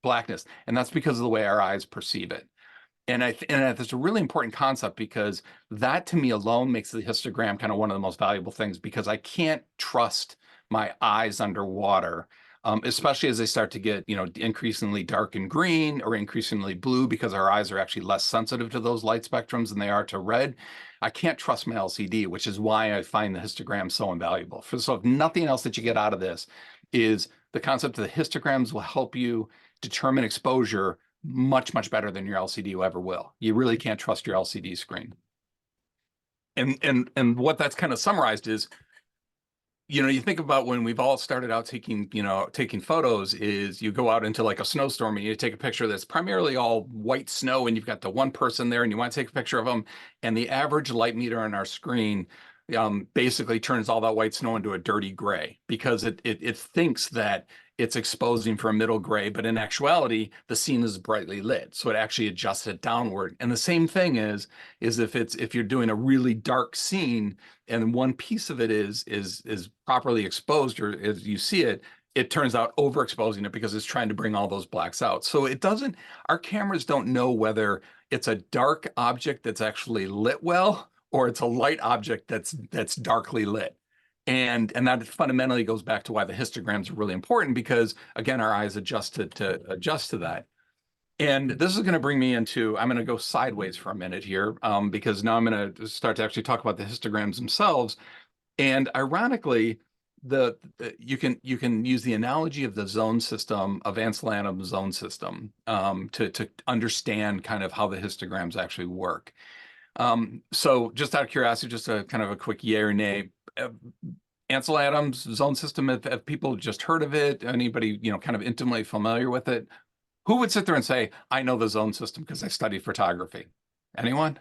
blackness. And that's because of the way our eyes perceive it. And that's a really important concept, because that to me alone makes the histogram kind of one of the most valuable things, because I can't trust my eyes underwater, especially as they start to get, increasingly dark and green or increasingly blue, because our eyes are actually less sensitive to those light spectrums than they are to red. I can't trust my LCD, which is why I find the histogram so invaluable. So if nothing else that you get out of this is the concept of the histograms will help you determine exposure much, much better than your LCD ever will. You really can't trust your LCD screen. And what that's kind of summarized is, you think about when we've all started out taking photos, is you go out into like a snowstorm and you take a picture that's primarily all white snow, and you've got the one person there and you want to take a picture of them, and the average light meter on our screen basically turns all that white snow into a dirty gray, because it thinks that it's exposing for a middle gray, but in actuality, the scene is brightly lit. So it actually adjusts it downward. And the same thing is if you're doing a really dark scene and one piece of it is properly exposed, or as you see it, it turns out overexposing it because it's trying to bring all those blacks out. So our cameras don't know whether it's a dark object that's actually lit well, or it's a light object that's darkly lit. And that fundamentally goes back to why the histograms are really important, because again, our eyes adjust to that. And this is going to bring me into, I'm going to go sideways for a minute here, because now I'm going to start to actually talk about the histograms themselves. And ironically, you can use the analogy of the zone system of Ansel Adams' zone system to understand kind of how the histograms actually work. So just out of curiosity, just a kind of a quick yay or nay. Ansel Adams zone system, have people just heard of it? Anybody, kind of intimately familiar with it? Who would sit there and say, I know the zone system because I studied photography? Anyone?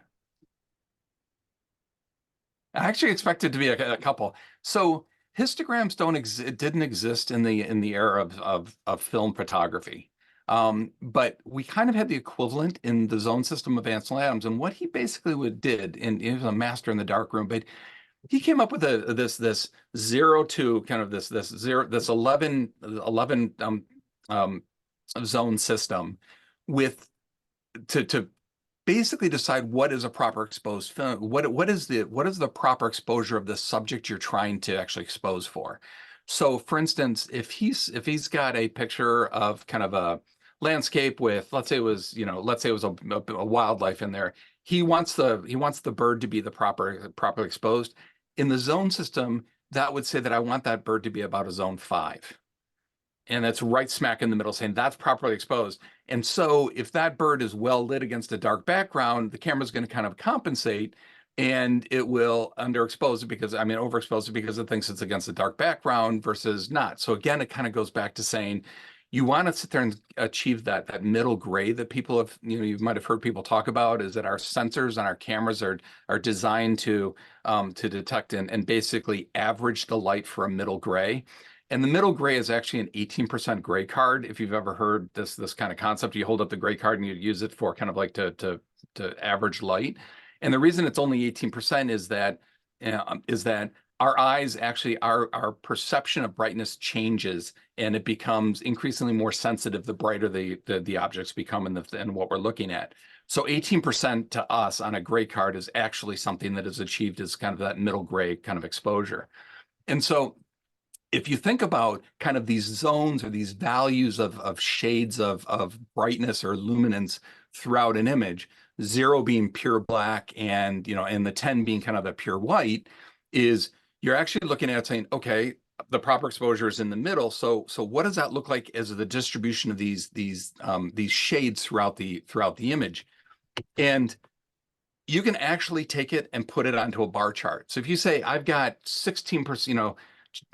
I actually expected to be a couple. So histograms didn't exist in the era of film photography. But we kind of had the equivalent in the zone system of Ansel Adams. And what he basically did, and he was a master in the darkroom, but he came up with this 0 to kind of this 11 zone system with to basically decide what is a proper exposed film. What is the proper exposure of the subject you're trying to actually expose for? So for instance, if he's got a picture of kind of a landscape with, let's say it was a wildlife in there, he wants the bird to be the properly exposed. In the zone system, that would say that I want that bird to be about a zone 5. And that's right smack in the middle, saying that's properly exposed. And so if that bird is well lit against a dark background, the camera's going to kind of compensate, and it will overexpose it because it thinks it's against a dark background versus not. So again, it kind of goes back to saying, you want to sit there and achieve that middle gray that people have, you might have heard people talk about, is that our sensors on our cameras are designed to detect and basically average the light for a middle gray. And the middle gray is actually an 18% gray card. If you've ever heard this kind of concept, you hold up the gray card and you use it for kind of like to average light. And the reason it's only 18% is that our eyes actually, our perception of brightness changes, and it becomes increasingly more sensitive the brighter the objects become and what we're looking at. So 18% to us on a gray card is actually something that is achieved as kind of that middle gray kind of exposure. And so if you think about kind of these zones or these values of shades of brightness or luminance throughout an image, 0 being pure black and the 10 being kind of the pure white, is you're actually looking at it saying, okay, the proper exposure is in the middle. So what does that look like as the distribution of these shades throughout the image? And you can actually take it and put it onto a bar chart. So if you say I've got 16%,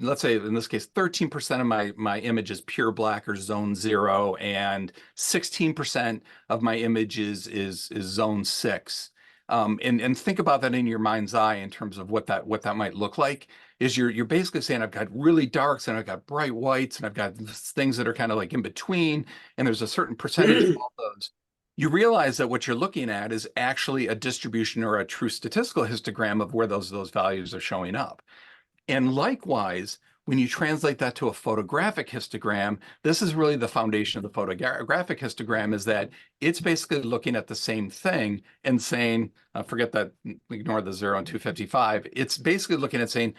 let's say in this case, 13% of my image is pure black or zone 0, and 16% of my image is zone 6. And think about that in your mind's eye in terms of what that might look like. Is you're basically saying I've got really darks and I've got bright whites and I've got things that are kind of like in between, and there's a certain percentage of all those. You realize that what you're looking at is actually a distribution or a true statistical histogram of where those values are showing up. And likewise, when you translate that to a photographic histogram, this is really the foundation of the photographic histogram, is that it's basically looking at the same thing and saying, forget that, ignore the 0 and 255. It's basically looking at saying,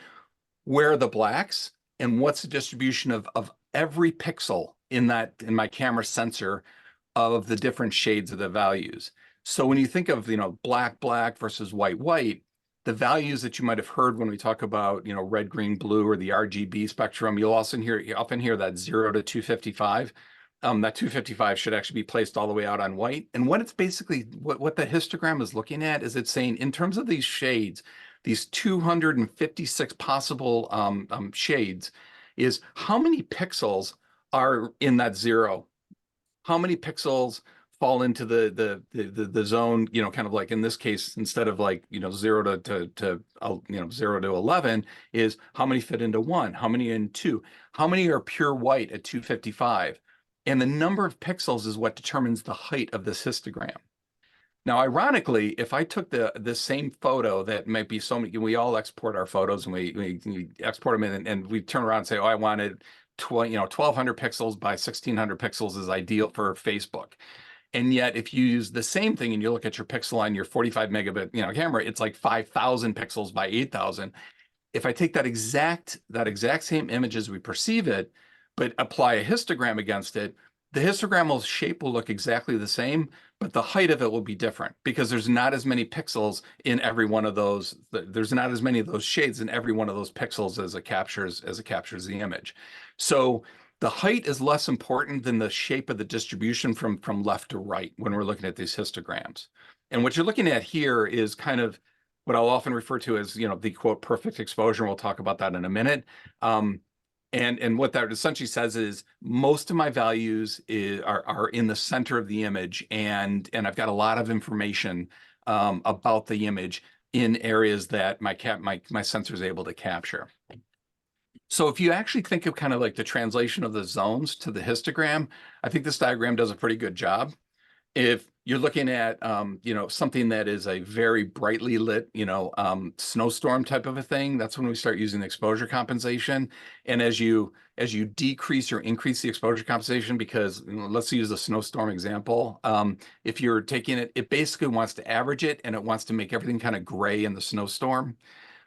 where are the blacks and what's the distribution of every pixel in my camera sensor of the different shades of the values. So when you think of, black versus white, the values that you might have heard when we talk about, red, green, blue, or the RGB spectrum, you often hear that 0 to 255. That 255 should actually be placed all the way out on white. And what it's basically, what the histogram is looking at is it's saying, in terms of these shades, these 256 possible shades, is how many pixels are in that 0? How many pixels fall into the zone, kind of like in this case, instead of 0 to 0 to 11, is how many fit into 1, how many in 2, how many are pure white at 255. And the number of pixels is what determines the height of this histogram. Now, ironically, if I took the same photo that might be we all export our photos and we export them in, and we turn around and say, oh, I wanted 1200 pixels by 1600 pixels is ideal for Facebook. And yet, if you use the same thing and you look at your pixel on your 45 megabit camera, it's like 5,000 pixels by 8,000. If I take that exact same image as we perceive it, but apply a histogram against it, the histogram shape will look exactly the same, but the height of it will be different because there's not as many pixels in every one of those. There's not as many of those shades in every one of those pixels as it captures the image. So the height is less important than the shape of the distribution from left to right when we're looking at these histograms. And what you're looking at here is kind of what I'll often refer to as, the quote, perfect exposure. And we'll talk about that in a minute. And what that essentially says is most of my values are in the center of the image, and I've got a lot of information about the image in areas that my sensor is able to capture. So if you actually think of kind of like the translation of the zones to the histogram, I think this diagram does a pretty good job. If you're looking at, something that is a very brightly lit, snowstorm type of a thing, that's when we start using exposure compensation. And as you decrease or increase the exposure compensation, because let's use a snowstorm example. If you're taking it, it basically wants to average it, and it wants to make everything kind of gray in the snowstorm.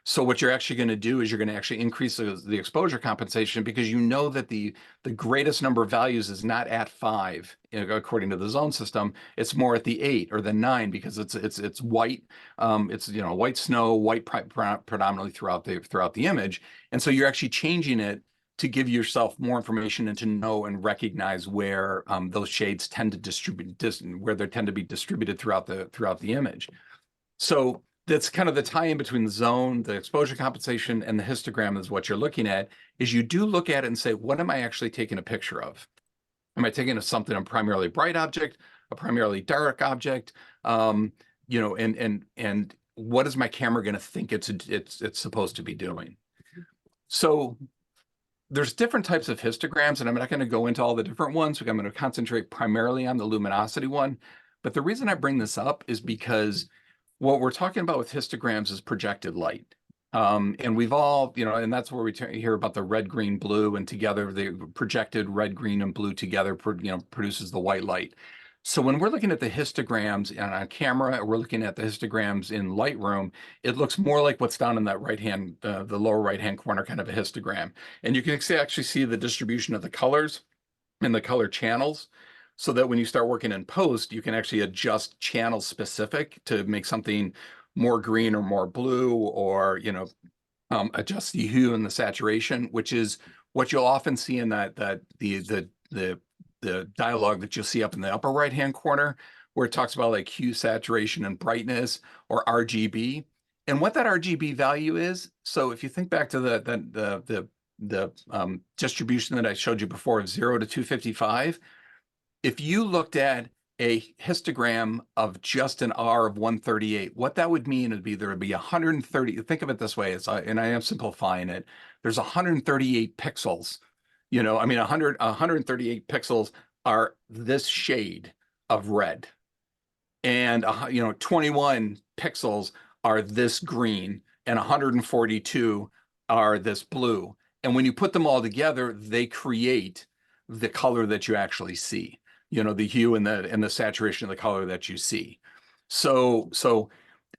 So what you're actually going to do is you're going to actually increase the exposure compensation, because you know that the greatest number of values is not at 5 according to the zone system. It's more at the 8 or the 9, because it's white. It's white snow, white predominantly throughout the image, and so you're actually changing it to give yourself more information and to know and recognize where those shades tend to where they tend to be distributed throughout the image. So that's kind of the tie-in between the zone, the exposure compensation, and the histogram is what you're looking at. Is you do look at it and say, what am I actually taking a picture of? Am I taking something, a primarily bright object, a primarily dark object? And what is my camera going to think it's supposed to be doing? So there's different types of histograms, and I'm not going to go into all the different ones. I'm going to concentrate primarily on the luminosity one. But the reason I bring this up is because what we're talking about with histograms is projected light. And we've all, and that's where we hear about the red, green, blue, and together the projected red, green, and blue together, produces the white light. So when we're looking at the histograms on a camera, or we're looking at the histograms in Lightroom, it looks more like what's down in that the lower right-hand corner kind of a histogram. And you can actually see the distribution of the colors and the color channels, so that when you start working in post, you can actually adjust channel specific to make something more green or more blue, or adjust the hue and the saturation, which is what you'll often see in the dialogue that you'll see up in the upper right hand corner, where it talks about like hue, saturation, and brightness, or RGB. And what that RGB value is, so if you think back to the distribution that I showed you before of 0 to 255. If you looked at a histogram of just an R of 138, what that would mean would be there would be 130. Think of it this way, and I am simplifying it. There's 138 pixels. 138 pixels are this shade of red, and 21 pixels are this green, and 142 are this blue. And when you put them all together, they create the color that you actually see. The hue and the saturation of the color that you see. So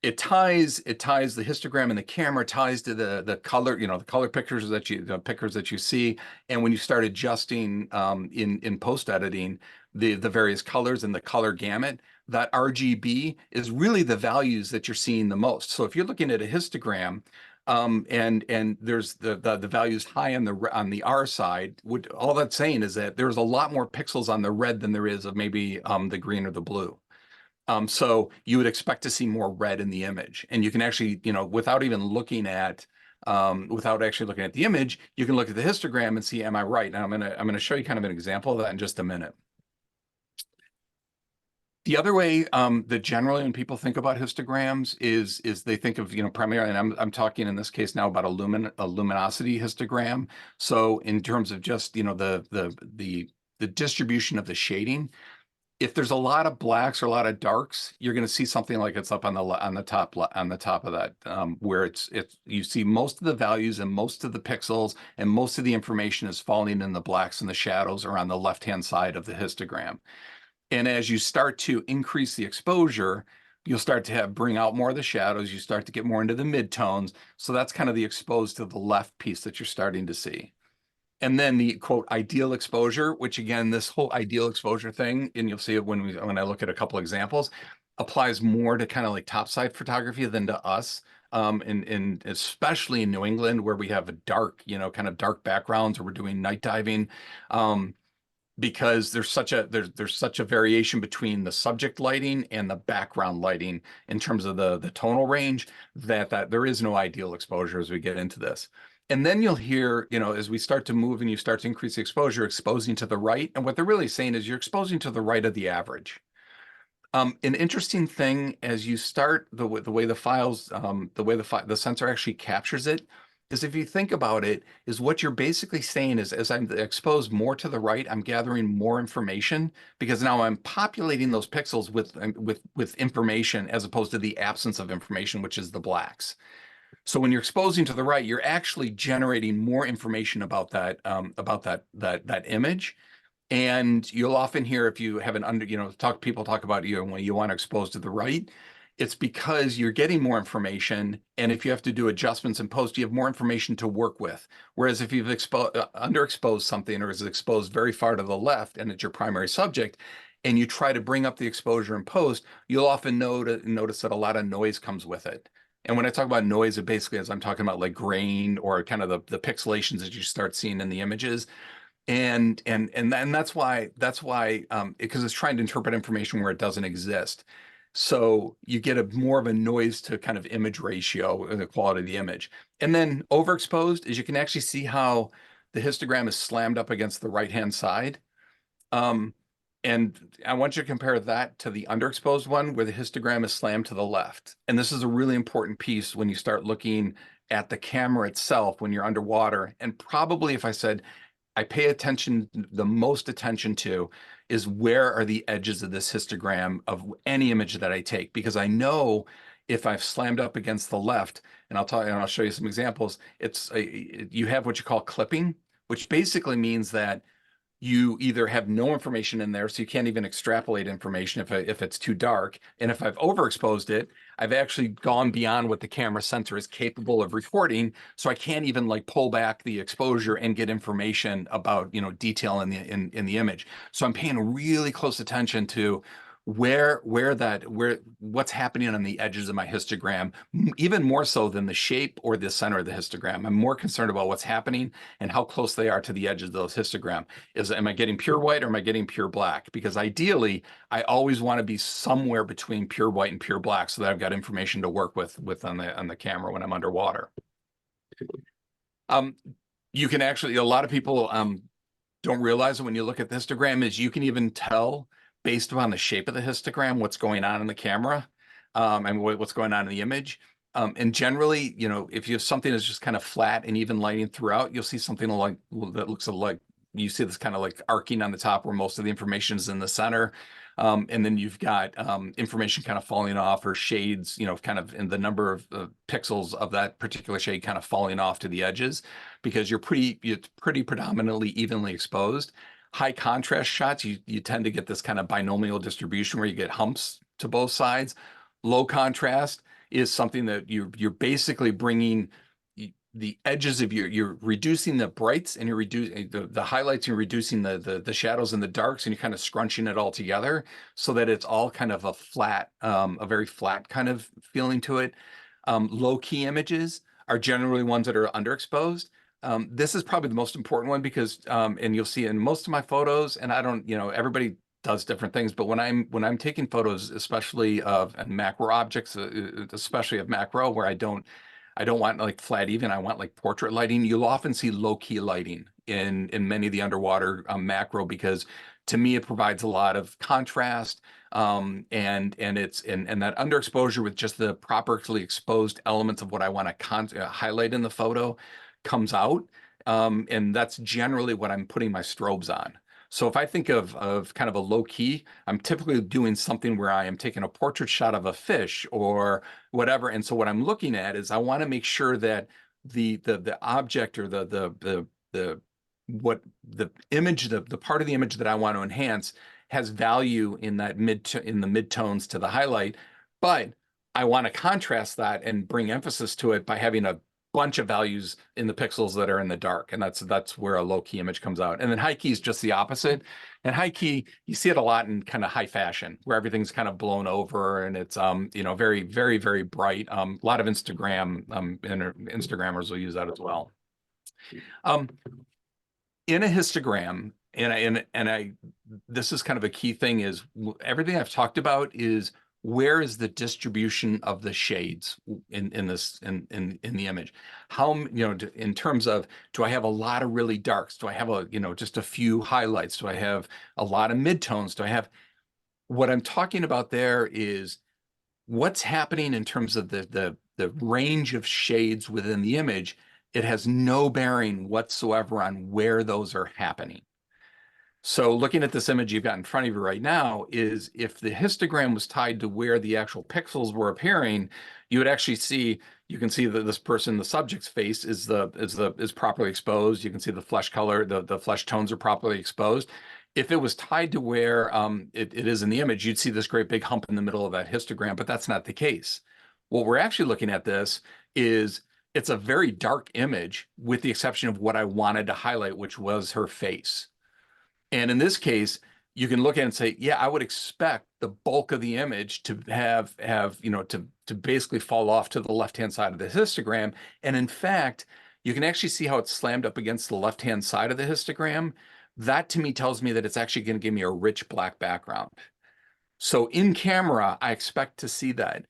it ties the histogram, and the camera ties to the color, the color pictures that you see. And when you start adjusting in post editing the various colors and the color gamut, that RGB is really the values that you're seeing the most. So if you're looking at a histogram, and there's the values high on the R side, all that's saying is that there's a lot more pixels on the red than there is of maybe the green or the blue. So you would expect to see more red in the image, and you can actually, without even looking at without actually looking at the image, you can look at the histogram and see, am I right? And I'm gonna show you kind of an example of that in just a minute. The other way that generally when people think about histograms is they think of, primarily, and I'm talking in this case now about a luminosity histogram. So in terms of just, the distribution of the shading, if there's a lot of blacks or a lot of darks, you're going to see something like it's up on the top of that, where you see most of the values and most of the pixels and most of the information is falling in the blacks and the shadows or on the left-hand side of the histogram. And as you start to increase the exposure, you'll start to bring out more of the shadows. You start to get more into the midtones. So that's kind of the exposed to the left piece that you're starting to see. And then the quote ideal exposure, which again, this whole ideal exposure thing, and you'll see it when I look at a couple examples, applies more to kind of like topside photography than to us. In especially in New England, where we have a dark, kind of dark backgrounds, or we're doing night diving. Because there's such a variation between the subject lighting and the background lighting in terms of the tonal range, that there is no ideal exposure as we get into this. And then you'll hear, as we start to move and you start to increase the exposure, exposing to the right. And what they're really saying is you're exposing to the right of the average. An interesting thing as you start the way the files, the sensor actually captures it, is if you think about it, is what you're basically saying is, as I'm exposed more to the right, I'm gathering more information, because now I'm populating those pixels with information as opposed to the absence of information, which is the blacks. So when you're exposing to the right, you're actually generating more information about that image. And you'll often hear, if you have people talk about when you want to expose to the right, it's because you're getting more information. And if you have to do adjustments in post, you have more information to work with. Whereas if you've underexposed something, or is exposed very far to the left and it's your primary subject, and you try to bring up the exposure in post, you'll often notice that a lot of noise comes with it. And when I talk about noise, it basically is I'm talking about like grain, or kind of the pixelations that you start seeing in the images. And that's why because it's trying to interpret information where it doesn't exist. So you get more of a noise to kind of image ratio in the quality of the image. And then overexposed is you can actually see how the histogram is slammed up against the right-hand side. And I want you to compare that to the underexposed one, where the histogram is slammed to the left. And this is a really important piece when you start looking at the camera itself when you're underwater. And probably, if I said, I pay attention, the most attention to is where are the edges of this histogram of any image that I take, because I know if I've slammed up against the left, and I'll show you some examples, you have what you call clipping, which basically means that you either have no information in there, so you can't even extrapolate information if it's too dark. And if I've overexposed it, I've actually gone beyond what the camera sensor is capable of recording. So I can't even like pull back the exposure and get information about, detail in the image. So I'm paying really close attention to what's happening on the edges of my histogram, even more so than the shape or the center of the histogram. I'm more concerned about what's happening and how close they are to the edges of those histogram. Am I getting pure white, or am I getting pure black? Because ideally, I always want to be somewhere between pure white and pure black, so that I've got information to work with on the camera when I'm underwater. You can actually, a lot of people don't realize it when you look at the histogram, is you can even tell based upon the shape of the histogram what's going on in the camera, and what's going on in the image. And generally, if you have something that's just kind of flat and even lighting throughout, you'll see something like that looks like, you see this kind of like arcing on the top where most of the information is in the center. And then you've got information kind of falling off, or shades, kind of in the number of pixels of that particular shade kind of falling off to the edges, because you're pretty predominantly evenly exposed. High contrast shots, you tend to get this kind of binomial distribution where you get humps to both sides. Low contrast is something that you're basically bringing the edges of you're reducing the brights, and you're reducing the highlights, and you're reducing the shadows and the darks, and you're kind of scrunching it all together so that it's all kind of a very flat kind of feeling to it. Low key images are generally ones that are underexposed. This is probably the most important one, because and you'll see in most of my photos, and I don't, everybody does different things, but when I'm taking photos, especially of macro objects, especially of macro, where I don't want like flat even, I want like portrait lighting, you'll often see low key lighting in many of the underwater macro, because to me it provides a lot of contrast, and that underexposure with just the properly exposed elements of what I want to highlight in the photo comes out, and that's generally what I'm putting my strobes on. So if I think of kind of a low key, I'm typically doing something where I am taking a portrait shot of a fish or whatever. And so what I'm looking at is I want to make sure that the object, or the image, the part of the image that I want to enhance has value in the midtones to the highlight, but I want to contrast that and bring emphasis to it by having a bunch of values in the pixels that are in the dark, and that's where a low key image comes out. And then high key is just the opposite. And high key, you see it a lot in kind of high fashion, where everything's kind of blown over and it's you know, very, very, very bright. A lot of Instagrammers will use that as well. In a histogram, this is kind of a key thing, is everything I've talked about is where is the distribution of the shades in the image? How, you know, in terms of, do I have a lot of really darks? Do I have just a few highlights? Do I have a lot of midtones? Do I have, what I'm talking about there is what's happening in terms of the range of shades within the image. It has no bearing whatsoever on where those are happening. So looking at this image you've got in front of you right now, is if the histogram was tied to where the actual pixels were appearing, you would actually see, you can see that this person, the subject's face is properly exposed. You can see the flesh color, the flesh tones are properly exposed. If it was tied to where it is in the image, you'd see this great big hump in the middle of that histogram, but that's not the case. What we're actually looking at this is, it's a very dark image with the exception of what I wanted to highlight, which was her face. And in this case, you can look at it and say, yeah, I would expect the bulk of the image to have to basically fall off to the left-hand side of the histogram. And in fact, you can actually see how it's slammed up against the left-hand side of the histogram. That to me tells me that it's actually going to give me a rich black background. So in camera, I expect to see that.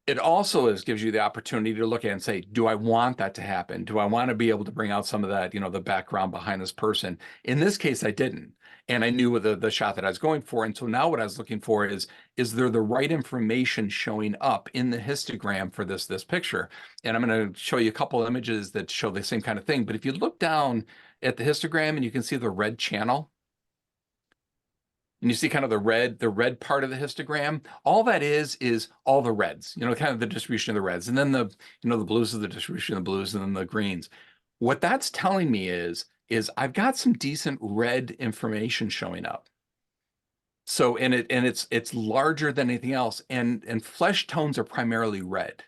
It also gives you the opportunity to look at it and say, do I want that to happen? Do I want to be able to bring out some of that, the background behind this person? In this case, I didn't. And I knew the shot that I was going for. And so now what I was looking for is there the right information showing up in the histogram for this picture? And I'm going to show you a couple images that show the same kind of thing. But if you look down at the histogram and you can see the red channel, and you see kind of the red part of the histogram, all that is all the reds, kind of the distribution of the reds. And then the blues is the distribution of the blues, and then the greens. What that's telling me is I've got some decent red information showing up. So, and it's larger than anything else. And flesh tones are primarily red.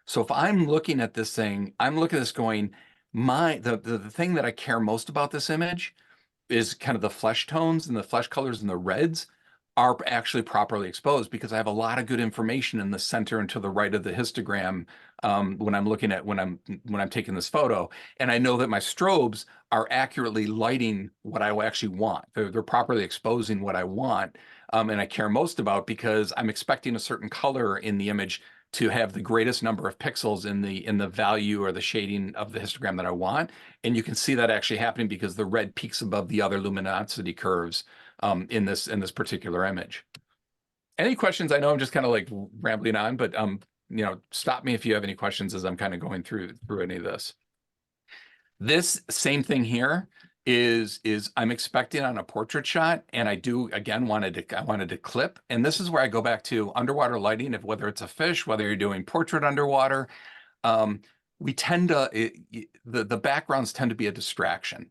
So if I'm looking at this thing, I'm looking at this going, the thing that I care most about this image is kind of the flesh tones and the flesh colors, and the reds are actually properly exposed, because I have a lot of good information in the center and to the right of the histogram when I'm taking this photo. And I know that my strobes are accurately lighting what I actually want. They're properly exposing what I want, and I care most about, because I'm expecting a certain color in the image to have the greatest number of pixels in the value or the shading of the histogram that I want. And you can see that actually happening because the red peaks above the other luminosity curves in this particular image. Any questions? I know I'm just kind of like rambling on, but stop me if you have any questions as I'm kind of going through any of this. This same thing here is I'm expecting on a portrait shot, and I do again wanted to clip, and this is where I go back to underwater lighting. If whether it's a fish, whether you're doing portrait underwater, we tend to the backgrounds tend to be a distraction.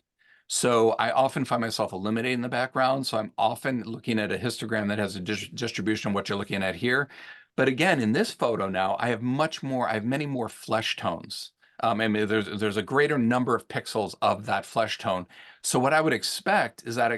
So I often find myself eliminating the background. So I'm often looking at a histogram that has a distribution of what you're looking at here. But again, in this photo now, I have many more flesh tones. I mean, there's a greater number of pixels of that flesh tone. So what I would expect is that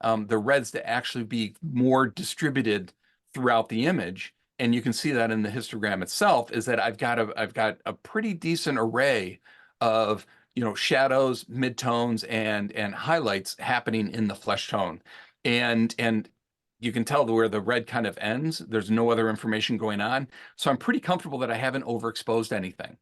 the reds to actually be more distributed throughout the image. And you can see that in the histogram itself, is that I've got a pretty decent array of shadows, midtones, and highlights happening in the flesh tone. And you can tell where the red kind of ends. There's no other information going on. So I'm pretty comfortable that I haven't overexposed anything.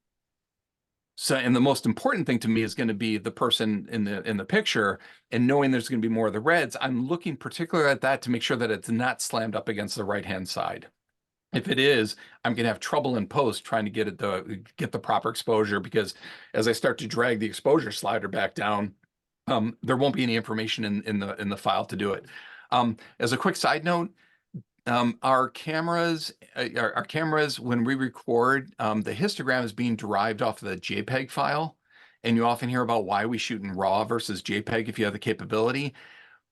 So, and the most important thing to me is going to be the person in the picture, and knowing there's going to be more of the reds. I'm looking particularly at that to make sure that it's not slammed up against the right-hand side. If it is, I'm going to have trouble in post trying to get the proper exposure, because as I start to drag the exposure slider back down, there won't be any information in the file to do it. As a quick side note, our cameras, when we record, the histogram is being derived off of the JPEG file. And you often hear about why we shoot in RAW versus JPEG if you have the capability.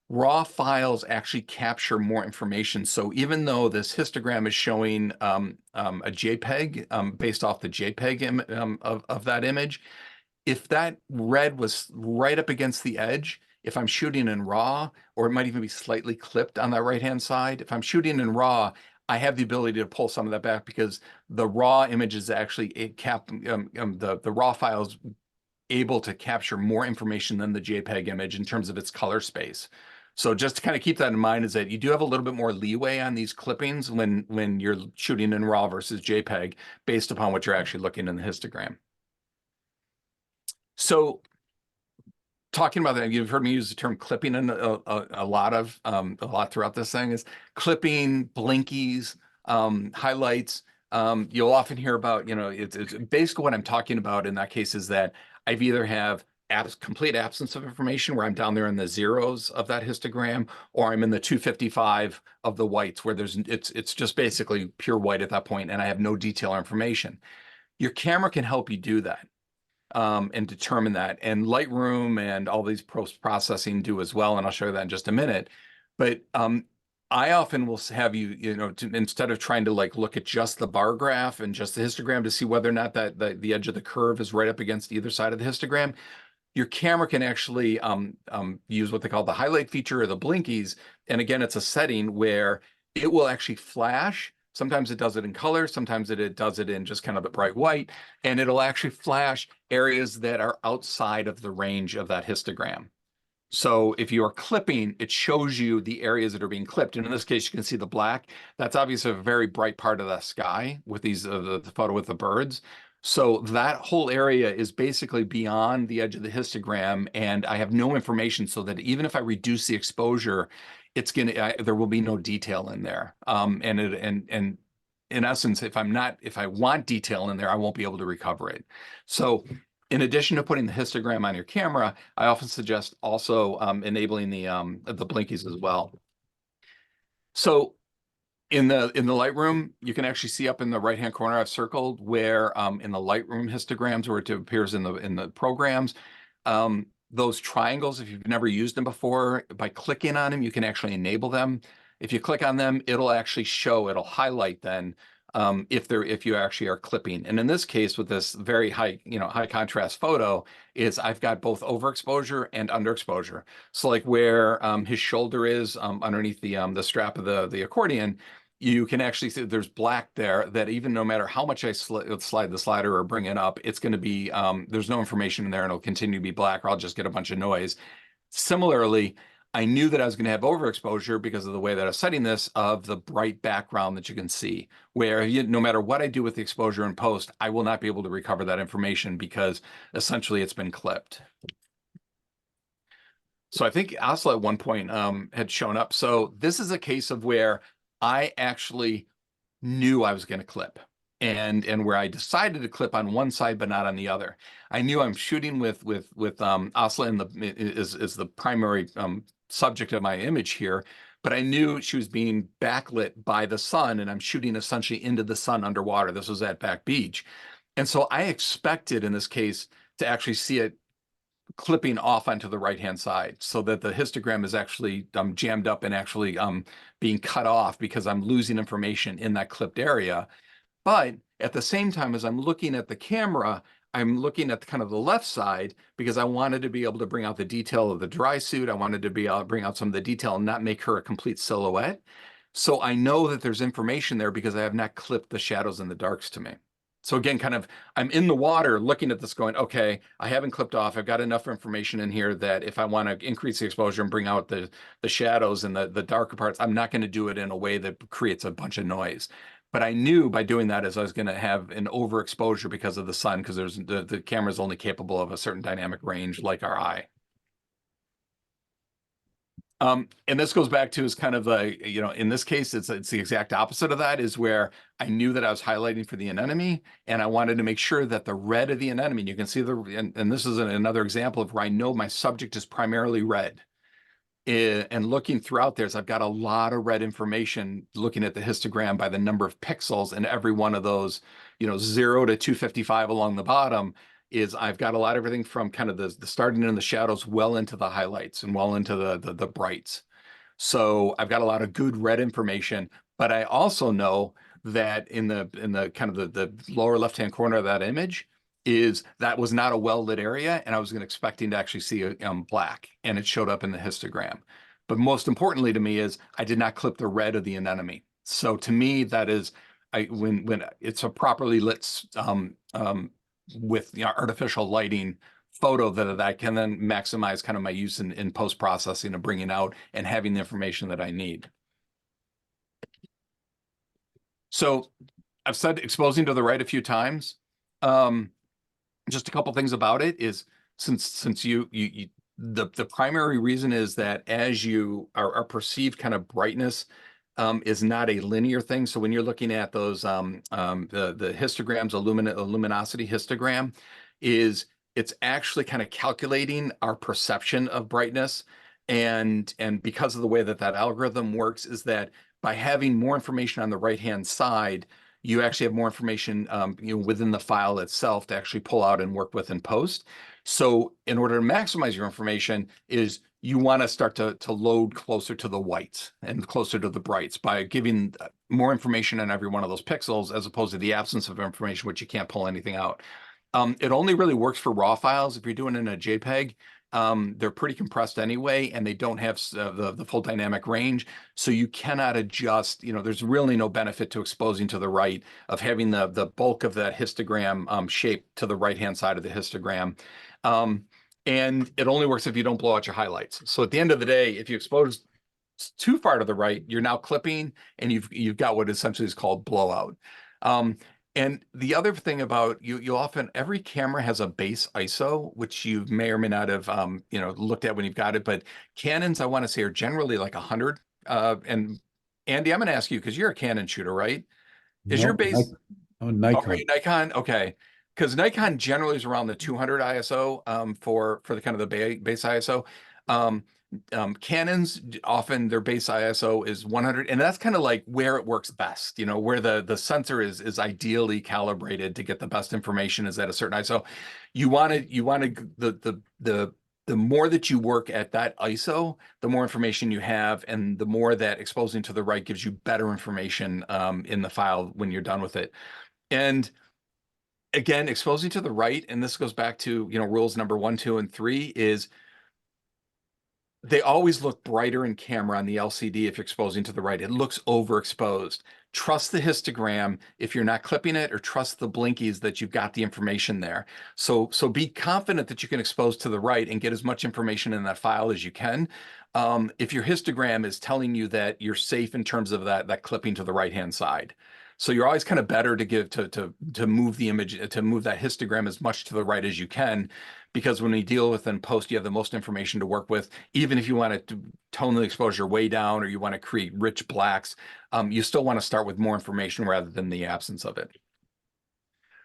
raw files actually capture more information. So even though this histogram is showing a JPEG based off the JPEG of that image, if that red was right up against the edge, if I'm shooting in RAW, or it might even be slightly clipped on that right-hand side, if I'm shooting in RAW, I have the ability to pull some of that back because the RAW image is actually the RAW files able to capture more information than the JPEG image in terms of its color space. So just to kind of keep that in mind is that you do have a little bit more leeway on these clippings when you're shooting in RAW versus JPEG based upon what you're actually looking in the histogram. So talking about that, you've heard me use the term clipping in a lot throughout this thing is clipping, blinkies, highlights. You'll often hear about, it's basically what I'm talking about in that case is that I've either have complete absence of information where I'm down there in the zeros of that histogram, or I'm in the 255 of the whites where it's just basically pure white at that point and I have no detail or information. Your camera can help you do that. And determine that. And Lightroom and all these post-processing do as well, and I'll show you that in just a minute. But I often will have you, instead of trying to look at just the bar graph and just the histogram to see whether or not that the edge of the curve is right up against either side of the histogram, your camera can actually use what they call the highlight feature or the blinkies. And again, it's a setting where it will actually flash. Sometimes it does it in color, sometimes it does it in just kind of the bright white, and it'll actually flash areas that are outside of the range of that histogram. So if you are clipping, it shows you the areas that are being clipped. And in this case, you can see the black. That's obviously a very bright part of the sky with these the photo with the birds. So that whole area is basically beyond the edge of the histogram, and I have no information so that even if I reduce the exposure, there will be no detail in there. And in essence, if I want detail in there, I won't be able to recover it. So in addition to putting the histogram on your camera, I often suggest also enabling the blinkies as well. So in the Lightroom, you can actually see up in the right-hand corner I've circled where in the Lightroom histograms where it appears in the programs, those triangles, if you've never used them before, by clicking on them, you can actually enable them. If you click on them, it'll actually it'll highlight then if you actually are clipping. And in this case, with this very high contrast photo, I've got both overexposure and underexposure. So like where his shoulder is underneath the strap of the accordion, you can actually see there's black there that even no matter how much I slide the slider or bring it up, it's going to be, there's no information in there and it'll continue to be black, or I'll just get a bunch of noise. Similarly, I knew that I was going to have overexposure because of the way that I was setting this of the bright background that you can see, where no matter what I do with the exposure in post, I will not be able to recover that information because essentially it's been clipped. So I think Asla at one point had shown up. So this is a case of where I actually knew I was going to clip. And where I decided to clip on one side but not on the other. I knew I'm shooting with Asla is the primary subject of my image here, but I knew she was being backlit by the sun, and I'm shooting essentially into the sun underwater. This was at Back Beach. And so I expected in this case to actually see it clipping off onto the right-hand side so that the histogram is actually jammed up and actually being cut off because I'm losing information in that clipped area. But at the same time, as I'm looking at the camera, I'm looking at kind of the left side because I wanted to be able to bring out the detail of the dry suit. I wanted to be able to bring out some of the detail and not make her a complete silhouette. So I know that there's information there because I have not clipped the shadows and the darks to me. So again, kind of, I'm in the water looking at this going, okay, I haven't clipped off. I've got enough information in here that if I want to increase the exposure and bring out the shadows and the darker parts, I'm not going to do it in a way that creates a bunch of noise. But I knew by doing that as I was going to have an overexposure because of the sun, because the camera is only capable of a certain dynamic range like our eye. And this goes back to is kind of in this case, it's the exact opposite of that, is where I knew that I was highlighting for the anemone, and I wanted to make sure that the red of the anemone, you can see and this is another example of where I know my subject is primarily red. And looking throughout there, I've got a lot of red information looking at the histogram by the number of pixels in every one of those, 0 to 255 along the bottom. is I've got a lot of everything from kind of the starting in the shadows well into the highlights and well into the brights. So I've got a lot of good red information, but I also know that in the kind of the lower left-hand corner of that image is that was not a well-lit area, and I was expecting to actually see black, and it showed up in the histogram. But most importantly to me is I did not clip the red of the anemone. So to me, that is when it's a properly lit with artificial lighting photo that I can then maximize kind of my use in post-processing and bringing out and having the information that I need. So I've said exposing to the right a few times. Just a couple things about it is since the primary reason is that as you our perceived kind of brightness is not a linear thing. So when you're looking at those the histograms, luminosity histogram it's actually kind of calculating our perception of brightness. And because of the way that algorithm works is that by having more information on the right-hand side, you actually have more information within the file itself to actually pull out and work with in post. So in order to maximize your information is you want to start to load closer to the whites and closer to the brights by giving more information on every one of those pixels as opposed to the absence of information, which you can't pull anything out. It only really works for raw files. If you're doing it in a JPEG, they're pretty compressed anyway, and they don't have the full dynamic range. So you cannot adjust, there's really no benefit to exposing to the right of having the bulk of that histogram shape to the right-hand side of the histogram. And it only works if you don't blow out your highlights. So at the end of the day, if you expose too far to the right, you're now clipping and you've got what essentially is called blowout. And the other thing about you often, every camera has a base ISO, which you may or may not have, looked at when you've got it. But Canons, I want to say, are generally like 100. And Andy, I'm going to ask you because you're a Canon shooter, right? Is your base? Nikon. Okay, Nikon. Okay, because Nikon generally is around the 200 ISO for the kind of the base ISO. Canons often their base ISO is 100, and that's kind of like where it works best. Where the sensor is ideally calibrated to get the best information is at a certain ISO. You want the more that you work at that ISO, the more information you have, and the more that exposing to the right gives you better information in the file when you're done with it. And again, exposing to the right, and this goes back to rules number 1, 2, and 3 is they always look brighter in camera on the LCD if you're exposing to the right. It looks overexposed. Trust the histogram if you're not clipping it, or trust the blinkies that you've got the information there. So be confident that you can expose to the right and get as much information in that file as you can. If your histogram is telling you that you're safe in terms of that clipping to the right-hand side. So you're always kind of better to move the image, to move that histogram as much to the right as you can, because when you deal with in post, you have the most information to work with. Even if you want to tone the exposure way down or you want to create rich blacks, you still want to start with more information rather than the absence of it.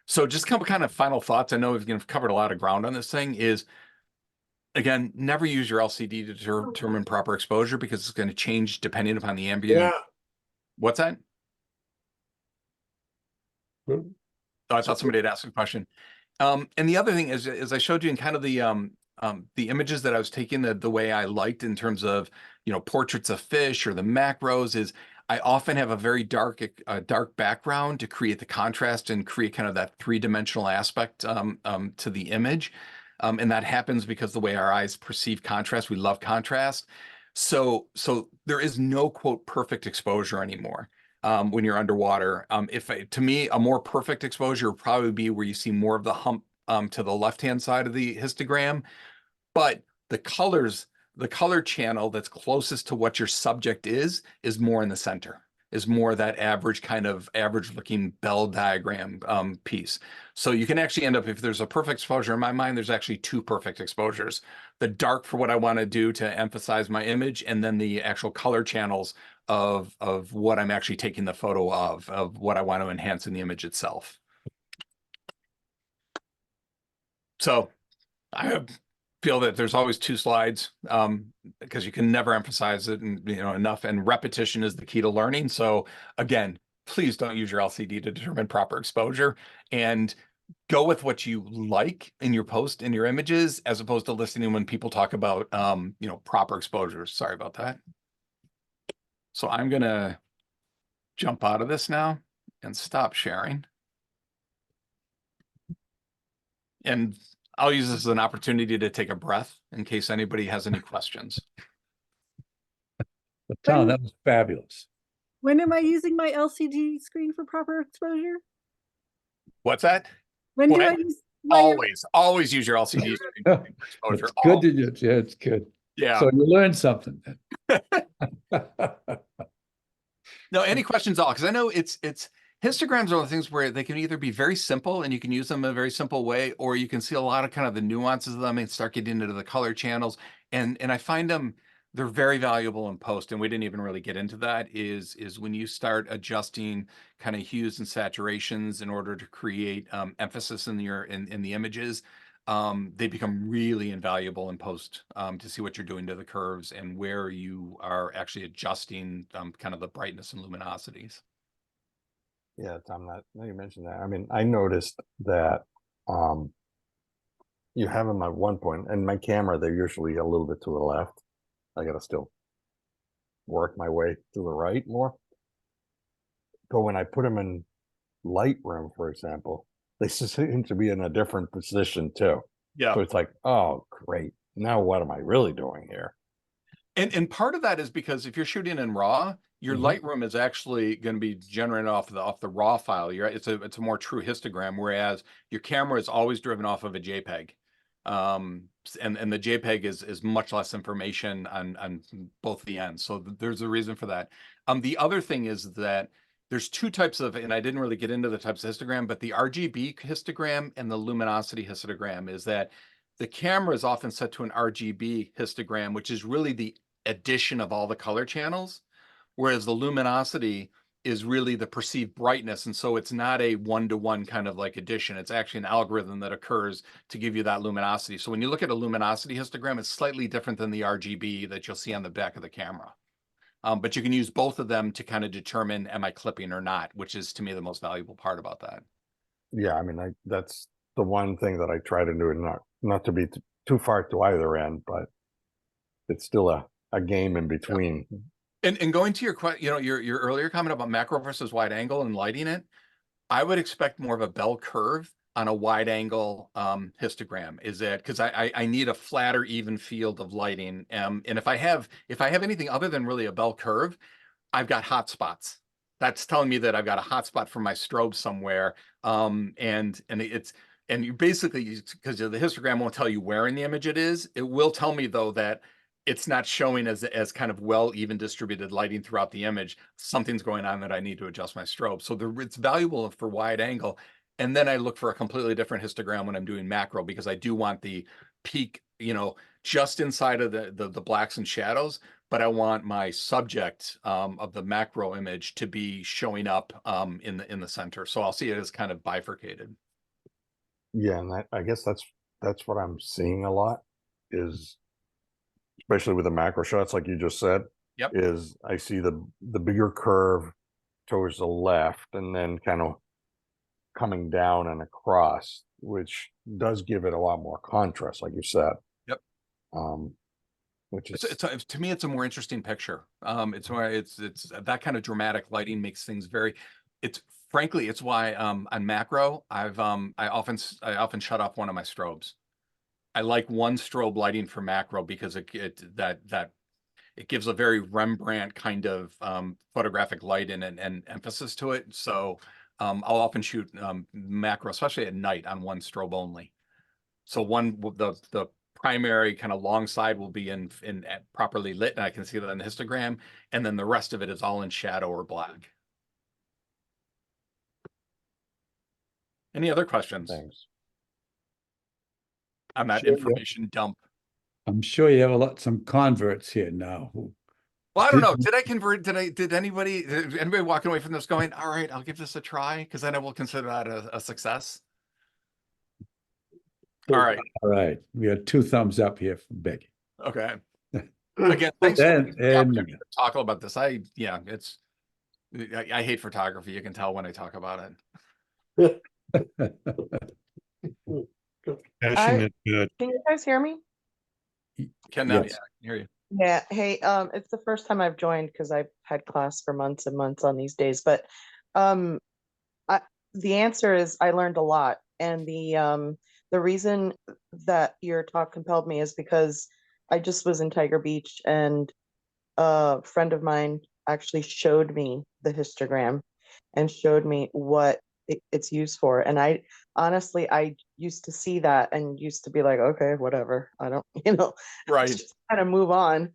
So just a couple kind of final thoughts. I know we've covered a lot of ground on this thing is, again, never use your LCD to determine proper exposure because it's going to change depending upon the ambient. Yeah. What's that? Hmm. Oh, I thought somebody had asked a question. And the other thing is, as I showed you in kind of the images that I was taking the way I liked in terms of, portraits of fish or the macros is I often have a very dark background to create the contrast and create kind of that three-dimensional aspect to the image. And that happens because the way our eyes perceive contrast, we love contrast. So there is no quote perfect exposure anymore. When you're underwater. To me, a more perfect exposure would probably be where you see more of the hump to the left-hand side of the histogram, but the color channel that's closest to what your subject is more in the center, is more that average looking bell diagram piece. So you can actually end up, if there's a perfect exposure in my mind, there's actually two perfect exposures. The dark for what I want to do to emphasize my image, and then the actual color channels of what I'm actually taking the photo of what I want to enhance in the image itself. So I feel that there's always two slides because you can never emphasize it enough, and repetition is the key to learning. So again, please don't use your LCD to determine proper exposure. And go with what you like in your post, in your images, as opposed to listening when people talk about, you know, proper exposures. Sorry about that. So I'm gonna jump out of this now and stop sharing. And I'll use this as an opportunity to take a breath in case anybody has any questions. But Tom, that was fabulous. When am I using my LCD screen for proper exposure? What's that? When do When? I use my? Always use your LCD screen for exposure. It's good to do. Yeah, it's good. Yeah. So you learned something. No, any questions at all? Because I know it's histograms are the things where they can either be very simple and you can use them in a very simple way, or you can see a lot of kind of the nuances of them and start getting into the color channels. And I find them, they're very valuable in post. And we didn't even really get into that is when you start adjusting kind of hues and saturations in order to create emphasis in the images. They become really invaluable in post to see what you're doing to the curves and where you are actually adjusting kind of the brightness and luminosities. Yeah, Tom, now you mentioned that. I mean, I noticed that you have them at one point, and my camera, they're usually a little bit to the left. I gotta still work my way to the right more. But when I put them in Lightroom, for example, they seem to be in a different position too. Yeah. So it's like, oh, great. Now what am I really doing here? And part of that is because if you're shooting in RAW, your Lightroom is actually going to be generated off the RAW file. It's a more true histogram, whereas your camera is always driven off of a JPEG. And the JPEG is much less information on both the ends. So there's a reason for that. The other thing is that there's two types of, and I didn't really get into the types of histogram, but the RGB histogram and the luminosity histogram is that the camera is often set to an RGB histogram, which is really the addition of all the color channels, whereas the luminosity is really the perceived brightness. And so it's not a one-to-one kind of like addition. It's actually an algorithm that occurs to give you that luminosity. So when you look at a luminosity histogram, it's slightly different than the RGB that you'll see on the back of the camera. But you can use both of them to kind of determine, am I clipping or not, which is to me the most valuable part about that. Yeah, I mean, that's the one thing that I try to do, and not to be too far to either end, but it's still a game in between. And going to your earlier comment about macro versus wide angle and lighting it, I would expect more of a bell curve on a wide angle histogram. Is that because I need a flatter, even field of lighting. And if I have anything other than really a bell curve, I've got hot spots. That's telling me that I've got a hot spot for my strobe somewhere. And you basically, because the histogram won't tell you where in the image it is, it will tell me though that it's not showing as kind of well even distributed lighting throughout the image. Something's going on that I need to adjust my strobe. So it's valuable for wide angle. And then I look for a completely different histogram when I'm doing macro, because I do want the peak, just inside of the blacks and shadows, but I want my subject of the macro image to be showing up in the center. So I'll see it as kind of bifurcated. Yeah, and I guess that's what I'm seeing a lot, is especially with the macro shots, like you just said. Yep. Is I see the bigger curve towards the left, and then kind of coming down and across, which does give it a lot more contrast, like you said. Yep. Which is to me, it's a more interesting picture. It's that kind of dramatic lighting makes things frankly, it's why on macro I often shut off one of my strobes. I like one strobe lighting for macro because it gives a very Rembrandt kind of photographic light and emphasis to it. So I'll often shoot macro, especially at night, on one strobe only. So the primary kind of long side will be in properly lit, and I can see that in the histogram, and then the rest of it is all in shadow or black. Any other questions? things. On that Sure, yeah. information dump? I'm sure you have some converts here now who Well, I don't know. Did I convert? Did anybody walking away from this going, all right, I'll give this a try, because then I will consider that a success. All right. All right. We got 2 thumbs up here from Becky. Okay. Again, thanks for the opportunity to talk about this. I hate photography. You can tell when I talk about it. Passionate, good. Can you guys hear me? Ken, now, yeah, Yes. I can hear you. Yeah. Hey, it's the first time I've joined because I've had class for months and months on these days. But um, the answer is I learned a lot, and the reason that your talk compelled me is because I just was in Tiger Beach, and a friend of mine actually showed me the histogram and showed me what it's used for. And I honestly, I used to see that and used to be like, okay, whatever. I don't, Right. just kind of move on.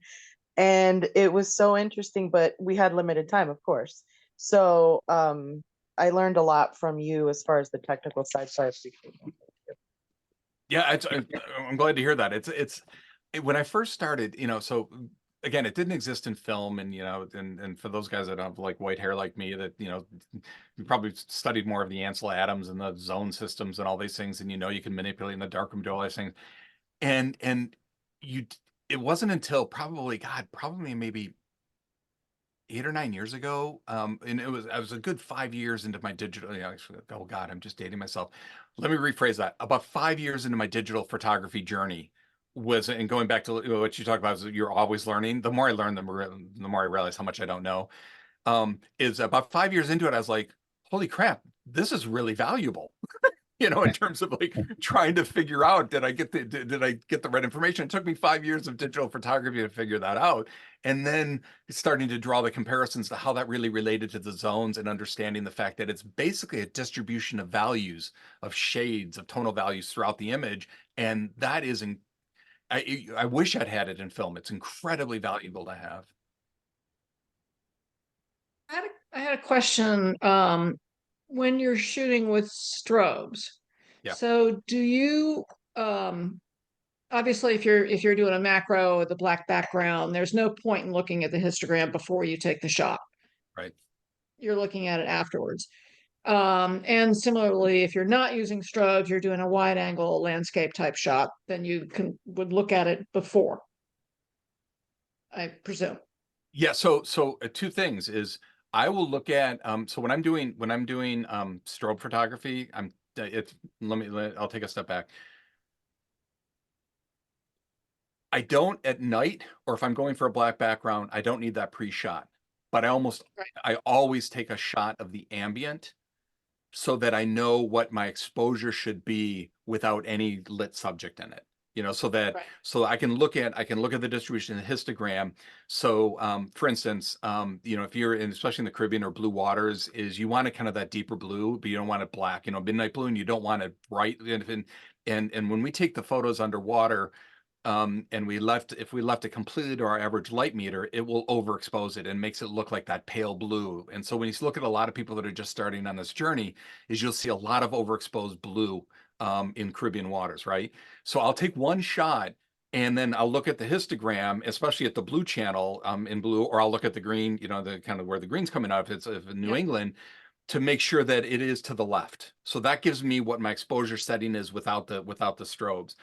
And it was so interesting, but we had limited time, of course. So I learned a lot from you as far as the technical side. So I appreciate it. Yeah, I'm glad to hear that. When I first started, so again, it didn't exist in film, and and for those guys that have like white hair like me, that you probably studied more of the Ansel Adams and the zone systems and all these things, and you can manipulate in the darkroom, do all these things, and you, it wasn't until probably maybe 8 or 9 years ago, and I was a good 5 years into my digital. Oh God, I'm just dating myself. Let me rephrase that. About 5 years into my digital photography journey and going back to what you talked about, is you're always learning. The more I learn, the more I realize how much I don't know. Is about 5 years into it, I was like, holy crap, this is really valuable. In terms of like trying to figure out, did I get the right information? It took me 5 years of digital photography to figure that out. And then starting to draw the comparisons to how that really related to the zones, and understanding the fact that it's basically a distribution of values, of shades, of tonal values throughout the image. And that is, I wish I'd had it in film. It's incredibly valuable to have. I had a question, when you're shooting with strobes. Yeah. So do you, obviously if you're doing a macro with a black background, there's no point in looking at the histogram before you take the shot. Right. You're looking at it afterwards. And similarly, if you're not using strobes, you're doing a wide angle landscape type shot, then you would look at it before, I presume. Yeah, so two things is, I will look at so when I'm doing strobe photography, I'll take a step back. I don't at night, or if I'm going for a black background, I don't need that pre-shot. But I always take a shot of the ambient, so that I know what my exposure should be without any lit subject in it. So that Right. so I can look at the distribution of the histogram. So for instance, if you're in, especially in the Caribbean or blue waters, is you want it kind of that deeper blue, but you don't want it black, midnight blue, and you don't want it bright. And when we take the photos underwater, and if we left it completely to our average light meter, it will overexpose it and makes it look like that pale blue. And so when you look at a lot of people that are just starting on this journey, is you'll see a lot of overexposed blue in Caribbean waters, right? So I'll take one shot, and then I'll look at the histogram, especially at the blue channel in blue, or I'll look at the green, the kind of where the green's coming out, if it's New England, to make sure that it is to the left. So that gives me what my exposure setting is without the strobes.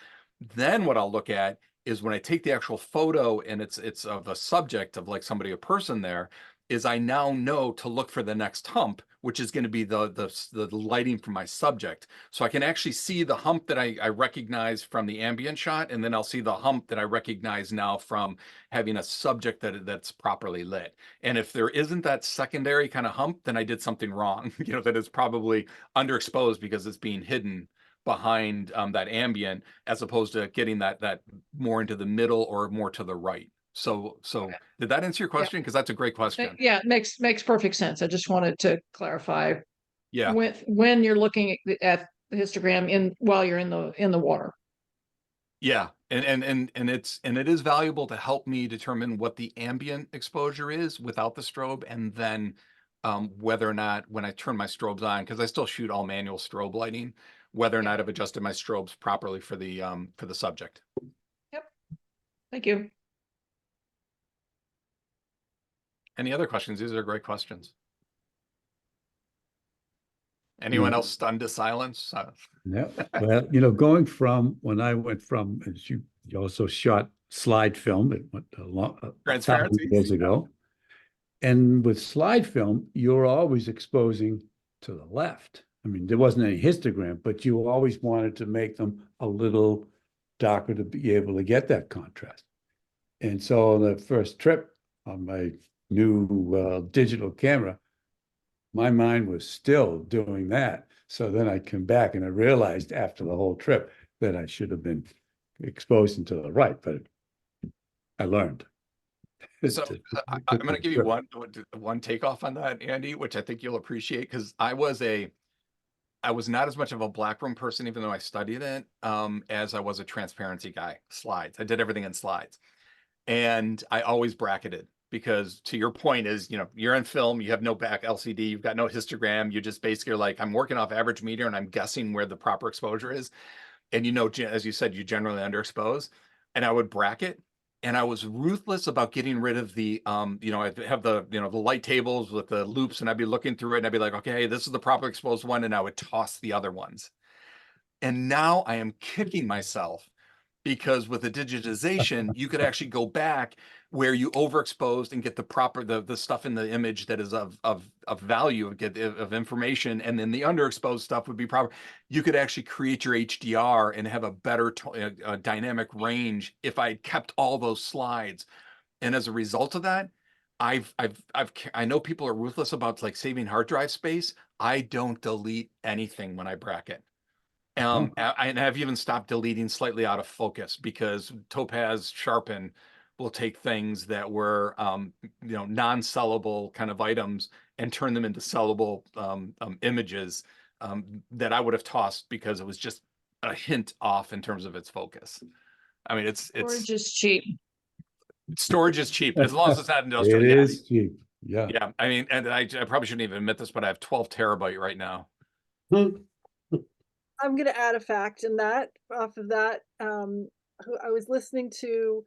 Then what I'll look at is when I take the actual photo, and it's of a subject, of like somebody, a person there, is I now know to look for the next hump, which is going to be the lighting from my subject. So I can actually see the hump that I recognize from the ambient shot, and then I'll see the hump that I recognize now from having a subject that's properly lit. And if there isn't that secondary kind of hump, then I did something wrong. That is probably underexposed because it's being hidden behind that ambient, as opposed to getting that more into the middle or more to the right. So Okay. did that answer your question? Because that's a great question. Yeah, it makes perfect sense. I just wanted to clarify Yeah. when you're looking at the histogram while you're in the water. Yeah. And it is valuable to help me determine what the ambient exposure is without the strobe, and then whether or not, when I turn my strobes on, because I still shoot all manual strobe lighting, whether or not I've adjusted my strobes properly for the subject. Yep. Thank you. Any other questions? These are great questions. Anyone else stunned to silence? Yeah, well, going from when I went from, as you also shot slide film, it went a 1,000 years ago. And with slide film, you're always exposing to the left. I mean, there wasn't any histogram, but you always wanted to make them a little darker to be able to get that contrast. And so on the first trip on my new digital camera, my mind was still doing that. So then I came back and I realized after the whole trip that I should have been exposing to the right, but I learned. So I'm going to give you one takeoff on that, Andy, which I think you'll appreciate, because I was not as much of a blackroom person, even though I studied it, as I was a transparency guy. Slides. I did everything in slides. And I always bracketed, because to your point is, you're in film, you have no back LCD, you've got no histogram. You just basically are like, I'm working off average meter and I'm guessing where the proper exposure is. And as you said, you generally underexpose. And I would bracket. And I was ruthless about getting rid of the, I'd have the light tables with the loops, and I'd be looking through it and I'd be like, okay, this is the proper exposed one. And I would toss the other ones. And now I am kicking myself, because with the digitization, you could actually go back where you overexposed and get the proper, the stuff in the image that is of value, of information. And then the underexposed stuff would be proper. You could actually create your HDR and have a better dynamic range if I kept all those slides. And as a result of that, I know people are ruthless about like saving hard drive space. I don't delete anything when I bracket. And I've even stopped deleting slightly out of focus, because Topaz Sharpen will take things that were, non-sellable kind of items and turn them into sellable images that I would have tossed because it was just a hint off in terms of its focus. I mean, Storage is cheap. storage is cheap as long as it's not industrial. It Yeah. is cheap. Yeah. Yeah. I mean, and I probably shouldn't even admit this, but I have 12 terabyte right now. I'm going to add a fact in that, off of that. I was listening to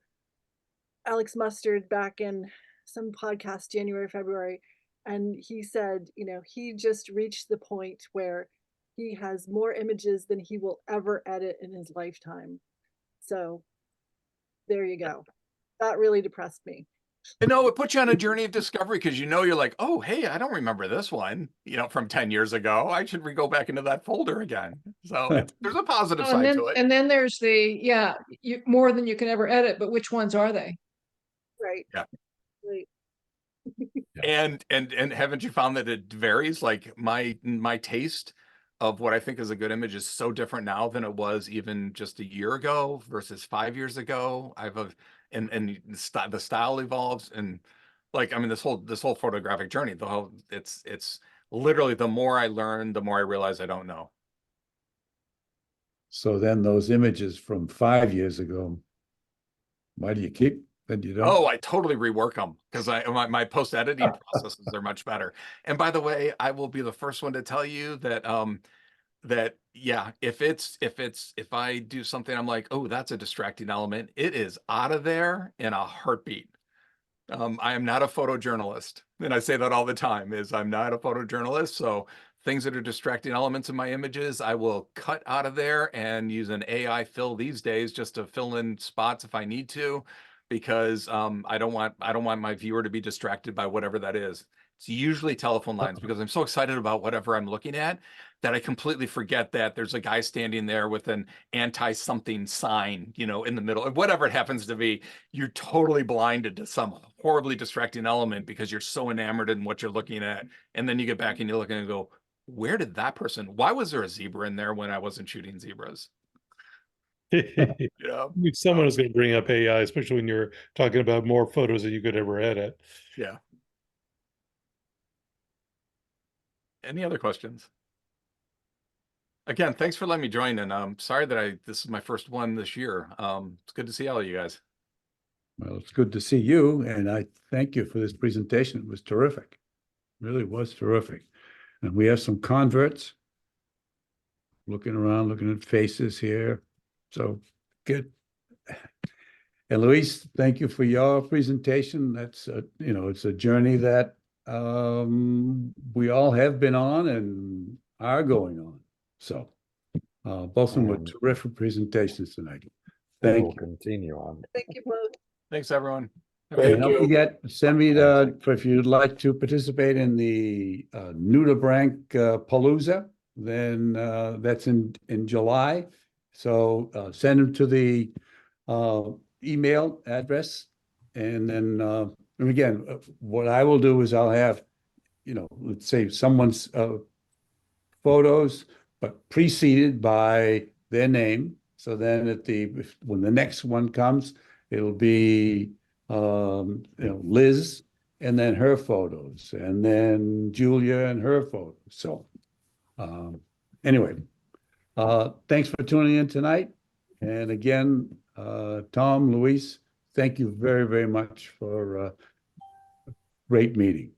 Alex Mustard back in some podcast, January, February, and he said, he just reached the point where he has more images than he will ever edit in his lifetime. So there you go. That really depressed me. No, it puts you on a journey of discovery, because you're like, oh, hey, I don't remember this one, from 10 years ago. I should go back into that folder again. So there's a positive Oh, side to it. and then there's more than you can ever edit, but which ones are they? Right. Yeah. Right. And haven't you found that it varies? Like my taste of what I think is a good image is so different now than it was even just a year ago versus 5 years ago. And the style evolves, and this whole photographic journey, it's literally, the more I learn, the more I realize I don't know. So then those images from 5 years ago, why do you keep them? You don't? Oh, I totally rework them, because my post editing processes are much better. And by the way, I will be the first one to tell you that if I do something, I'm like, oh, that's a distracting element, it is out of there in a heartbeat. I am not a photojournalist, and I say that all the time, is I'm not a photojournalist. So things that are distracting elements in my images, I will cut out of there and use an AI fill these days just to fill in spots if I need to, because I don't want my viewer to be distracted by whatever that is. It's usually telephone lines, because I'm so excited about whatever I'm looking at that I completely forget that there's a guy standing there with an anti-something sign, in the middle, whatever it happens to be. You're totally blinded to some horribly distracting element because you're so enamored in what you're looking at. And then you get back and you look and go, where did that person, why was there a zebra in there when I wasn't shooting zebras? Someone is going to bring up AI, especially when you're talking about more photos than you could ever edit. Yeah. Any other questions? Again, thanks for letting me join, and I'm sorry that this is my first one this year. It's good to see all of you guys. Well, it's good to see you, and I thank you for this presentation. It was terrific. It really was terrific. And we have some converts looking around, looking at faces here. So good. And Luis, thank you for your presentation. That's it's a journey that we all have been on and are going on. So both of them were terrific presentations tonight. Thank you. Continue on. Thank you both. Thanks, everyone. And don't forget, send me if you'd like to participate in the Nudibranch Palooza. then that's in July. So send them to the email address. And then, and again, what I will do is I'll have, let's say someone's photos, but preceded by their name. So then when the next one comes, it'll be, Liz and then her photos, and then Julia and her photos. So anyway, thanks for tuning in tonight. And again, Tom, Luis, thank you very, very much for a great meeting.